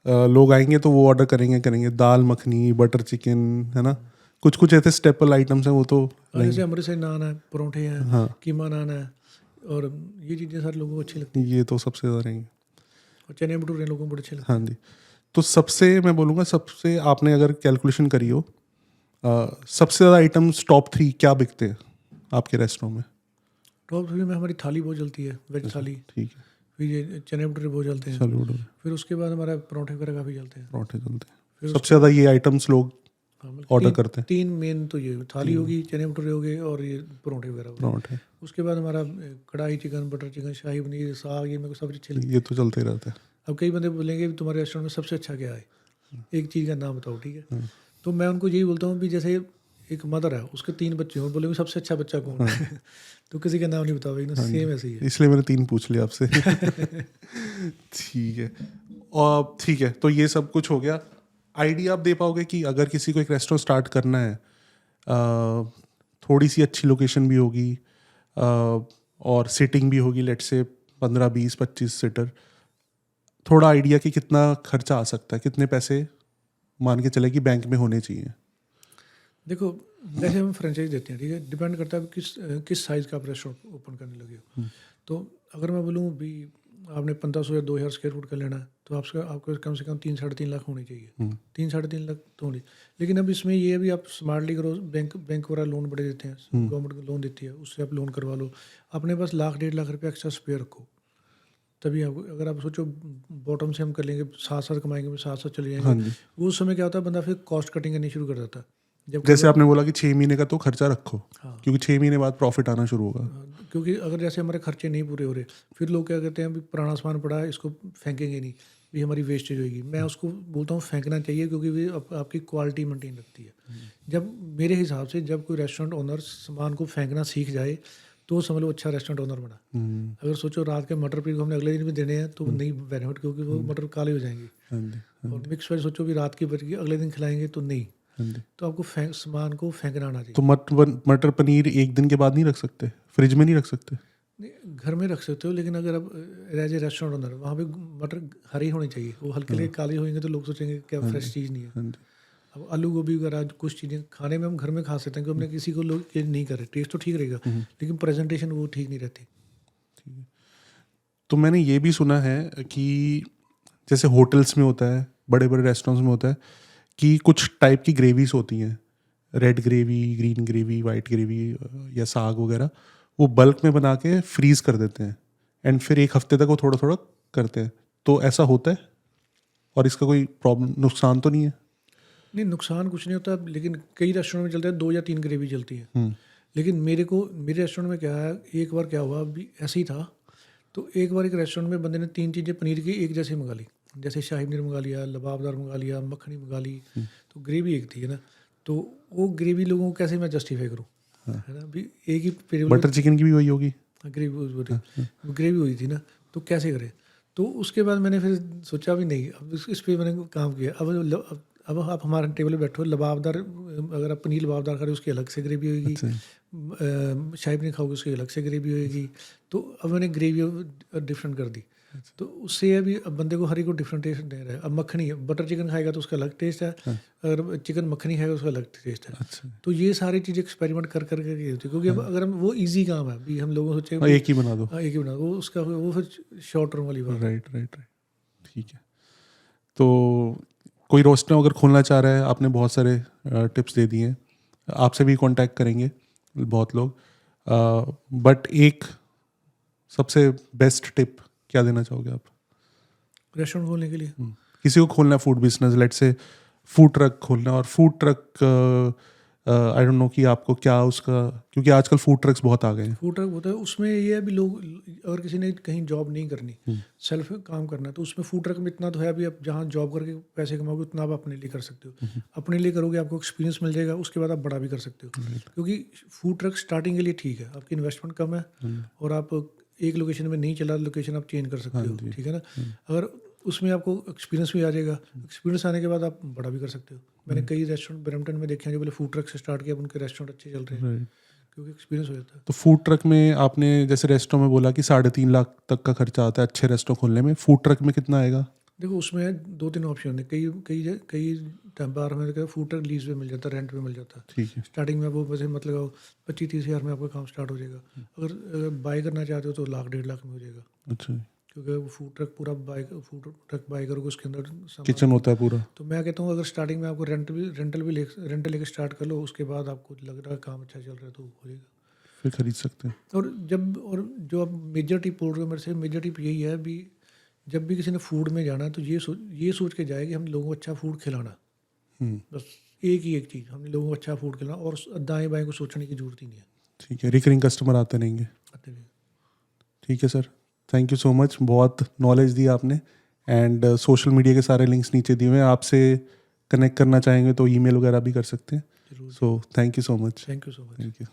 लोग आएंगे तो वो ऑर्डर करेंगे, दाल मखनी, बटर चिकन, है ना। कुछ कुछ ऐसे स्टेपल आइटम्स हैं वो तो और जैसे अमृतसर नान है, परोठे हैं, हाँ, कीमा नान है, और ये चीज़ें सारे लोगों को अच्छी लगती ये तो सबसे ज़्यादा रहेंगे। हैं, और चने भटूरे लोगों को बड़े अच्छे लगते हैं। हाँ जी। तो सबसे मैं बोलूँगा, सबसे आपने अगर कैलकुलेशन करी हो, सबसे ज़्यादा आइटम्स टॉप 3 क्या बिकते हैं आपके रेस्टोरेंट में? टॉप 3 में हमारी थाली बहुत चलती है, वेज थाली, ठीक है, फिर ये चने भटूरे बहुत चलते हैं, चलो फिर उसके बाद हमारा परोठे वगैरह काफ़ी चलते हैं। पराठे चलते हैं। फिर सबसे ज़्यादा ये आइटम्स लोग हाँ, मतलब ऑर्डर करते हैं, 3 मेन तो ये थाली होगी, चने भटूरे हो गए और ये परोठे वगैरह हो गए। पराठे, उसके बाद हमारा कढ़ाई चिकन, बटर चिकन, शाही पनीर, साग, ये मेरे को सब अच्छे लगते ये तो चलते ही रहता है। हैं। अब कई बंदे बोलेंगे भी तुम्हारे रेस्टोरेंट में सबसे अच्छा क्या है, एक चीज़ का नाम बताओ, ठीक है। तो मैं उनको यही बोलता हूँ भी जैसे एक मदर है, उसके 3 बच्चे हों, बोलेंगे सबसे अच्छा बच्चा कौन है तो किसी का नाम नहीं बता पाएगी ना, सेम ऐसे ही है। इसलिए मैंने 3 पूछ लिया आपसे। ठीक है, और ठीक है, तो ये सब कुछ हो गया। आइडिया आप दे पाओगे कि अगर किसी को एक रेस्टोरेंट स्टार्ट करना है, थोड़ी सी अच्छी लोकेशन भी होगी, और सिटिंग भी होगी, लेट से 15 20 25 सीटर, थोड़ा आइडिया कि कितना खर्चा आ सकता है, कितने पैसे मान के चले कि बैंक में होने चाहिए? देखो, जैसे हम फ्रेंचाइज देते हैं, ठीक है, डिपेंड करता है किस साइज़ का आप रेस्टोरेंट ओपन करने लगे हो। तो अगर मैं बोलूँ भी आपने 1500 या 2000 स्क्वायर फुट का लेना है, तो आपको कम से कम 3-3.5 लाख होने चाहिए, 3-3.5 लाख तो होने। लेकिन अब इसमें ये है भी आप स्मार्टली करो, बैंक वगैरह लोन बड़े देते हैं, गवर्नमेंट लोन देती है, उससे आप लोन करवा लो, अपने पास 1-1.5 लाख रुपये एक्स्ट्रा स्पेयर रखो। तभी आप, अगर आप सोचो बॉटम से हम कर लेंगे, साथ साथ कमाएंगे, साथ साथ चले जाएंगे, वो उस समय क्या होता है, बंदा फिर कॉस्ट कटिंग करनी शुरू कर देता है। जब जैसे आपने बोला कि 6 महीने का तो खर्चा रखो, हाँ, क्योंकि 6 महीने बाद प्रॉफिट आना शुरू होगा। क्योंकि अगर जैसे हमारे खर्चे नहीं पूरे हो रहे, फिर लोग क्या कहते हैं भी पुराना सामान पड़ा है, इसको फेंकेंगे नहीं, भी हमारी वेस्टेज होगी। मैं उसको बोलता हूँ फेंकना चाहिए, क्योंकि वे आपकी क्वालिटी मेंटेन रखती है। जब मेरे हिसाब से जब कोई रेस्टोरेंट ओनर सामान को फेंकना सीख जाए तो समझ लो अच्छा रेस्टोरेंट ओनर बना। अगर सोचो रात के मटर पनीर को हमने अगले दिन भी देने हैं तो नहीं बेनिफिट, क्योंकि वो मटर काले हो जाएंगे। हाँ जी, और मिक्स वेज सोचो भी रात की बच गई, अगले दिन खिलाएंगे तो नहीं, हाँ जी। तो आपको सामान को फेंकना आना चाहिए। तो मटर पनीर एक दिन के बाद नहीं रख सकते, फ्रिज में नहीं रख सकते? नहीं, घर में रख सकते हो, लेकिन अगर आप एज ए रेस्टोरेंट ओनर वहाँ पे मटर हरी होनी चाहिए। वो हल्के हल्के काले होंगे तो लोग सोचेंगे क्या फ्रेश चीज़ नहीं है। हाँ जी। अब आलू गोभी वगैरह कुछ चीज़ें खाने में हम घर में खा सकते हैं, क्योंकि हमने किसी को लोग ये नहीं करे, टेस्ट तो ठीक रहेगा लेकिन प्रेजेंटेशन वो ठीक नहीं रहती। तो मैंने ये भी सुना है कि जैसे होटल्स में होता है, बड़े बड़े रेस्टोरेंट्स में होता है कि कुछ टाइप की ग्रेवीज होती हैं, red gravy, green gravy, white gravy या साग वगैरह, वो बल्क में बना के फ्रीज कर देते हैं एंड फिर एक हफ्ते तक वो थोड़ा थोड़ा करते हैं। तो ऐसा होता है और इसका कोई प्रॉब्लम, नुकसान तो नहीं है? नहीं, नुकसान कुछ नहीं होता, लेकिन कई रेस्टोरेंट में चलते हैं 2 या 3 ग्रेवी चलती है। लेकिन मेरे रेस्टोरेंट में क्या है, एक बार क्या हुआ, अभी ऐसे ही था, तो एक बार एक रेस्टोरेंट में बंदे ने 3 चीज़ें पनीर की एक जैसी मंगा ली, जैसे शाही पनीर मंगा लिया, लबाबदार मंगा लिया, मक्खनी मंगा ली, तो ग्रेवी एक थी, है ना। तो वो ग्रेवी लोगों को कैसे मैं जस्टिफाई करूँ, है ना। अभी एक ही बटर चिकन की भी वही होगी, ग्रेवी हुई थी ना, तो कैसे करें। तो उसके बाद मैंने फिर सोचा भी नहीं, अब इस पर मैंने काम किया। अब आप हमारे टेबल पे बैठो, लबाबदार अगर आप पनीर लबाबदार खा रहे हो उसकी अलग से ग्रेवी होगी, शाही पनीर खाओगे उसकी अलग से ग्रेवी होगी। तो अब मैंने ग्रेवी डिफरेंट कर दी, तो उससे अभी अब बंदे को हर एक को डिफरेंट टेस्ट दे रहा है। अब मक्खनी है, बटर चिकन खाएगा तो उसका अलग टेस्ट है, अगर चिकन मक्खनी खाएगा उसका अलग टेस्ट है। तो ये सारी चीज़ें एक्सपेरिमेंट कर करके होती है, क्योंकि अब अगर हम वो इजी काम है, अभी हम लोगों सोचे एक ही बना दो, एक ही बना दो, वो उसका वो फिर शॉर्ट टर्म वाली बात है। राइट। ठीक है। तो कोई रेस्टोरेंट अगर खोलना चाह रहा है, आपने बहुत सारे टिप्स दे दिए हैं, आपसे भी कांटेक्ट करेंगे बहुत लोग, बट एक सबसे बेस्ट टिप क्या देना चाहोगे आप रेस्टोरेंट खोलने के लिए? किसी को खोलना है फूड बिजनेस, लेट से फूड ट्रक खोलना है, और food truck I don't know कि आपको क्या उसका, क्योंकि आजकल फूड ट्रक्स बहुत आ गए हैं। फूड ट्रक होता है, उसमें ये है भी लोग, अगर किसी ने कहीं जॉब नहीं करनी, सेल्फ काम करना है, तो उसमें फूड ट्रक में इतना तो है, अभी आप जहाँ जॉब करके पैसे कमाओगे उतना आप अपने लिए कर सकते हो। अपने लिए करोगे आपको एक्सपीरियंस मिल जाएगा, उसके बाद आप बड़ा भी कर सकते हो। क्योंकि फूड ट्रक स्टार्टिंग के लिए ठीक है, आपकी इन्वेस्टमेंट कम है और आप एक लोकेशन में नहीं चला, लोकेशन आप चेंज कर सकते हो, ठीक है ना। अगर उसमें आपको एक्सपीरियंस भी आ जाएगा, एक्सपीरियंस आने के बाद आप बड़ा भी कर सकते हो। मैंने कई रेस्टोरेंट ब्रैम्पटन में देखे हैं जो पहले फूड ट्रक से स्टार्ट किया, उनके रेस्टोरेंट अच्छे चल रहे हैं, क्योंकि एक्सपीरियंस हो जाता है। तो फूड ट्रक में आपने जैसे रेस्टोरेंट में बोला कि 3.5 लाख तक का खर्चा आता है अच्छे रेस्टोरेंट खोलने में, फूड ट्रक में कितना आएगा? देखो उसमें 2-3 ऑप्शन है, कई टाइम बार में फूड ट्रक लीज पे मिल जाता है, रेंट पे मिल जाता है। ठीक है। स्टार्टिंग में वो वैसे मतलब 25-30 हज़ार में आपका काम स्टार्ट हो जाएगा। अगर बाई करना चाहते हो तो 1.5 लाख में हो जाएगा, अच्छा, क्योंकि वो फूड ट्रक बाई करोगे, उसके अंदर सामान किचन होता है पूरा। तो मैं कहता हूँ अगर स्टार्टिंग में आपको रेंटल लेके स्टार्ट कर लो, उसके बाद आपको लग रहा है काम अच्छा चल रहा है तो हो जाएगा, फिर खरीद सकते हैं। और जो आप मेजर टिप बोल रहे हो मेरे से, मेजर टिप यही है भी, जब भी किसी ने फूड में जाना है तो ये सोच के जाए कि हम लोगों को अच्छा फूड खिलाना, बस एक चीज़, हम लोगों को अच्छा फूड खिलाना, और दाएं बाएं को सोचने की जरूरत ही नहीं है। ठीक है, रिकरिंग कस्टमर आते रहेंगे। ठीक है sir, thank you so much, बहुत नॉलेज दी आपने, एंड सोशल मीडिया के सारे लिंक्स नीचे दिए हुए हैं, आपसे कनेक्ट करना चाहेंगे तो ईमेल वगैरह भी कर सकते हैं। So thank you so much. Thank you so much. Thank you.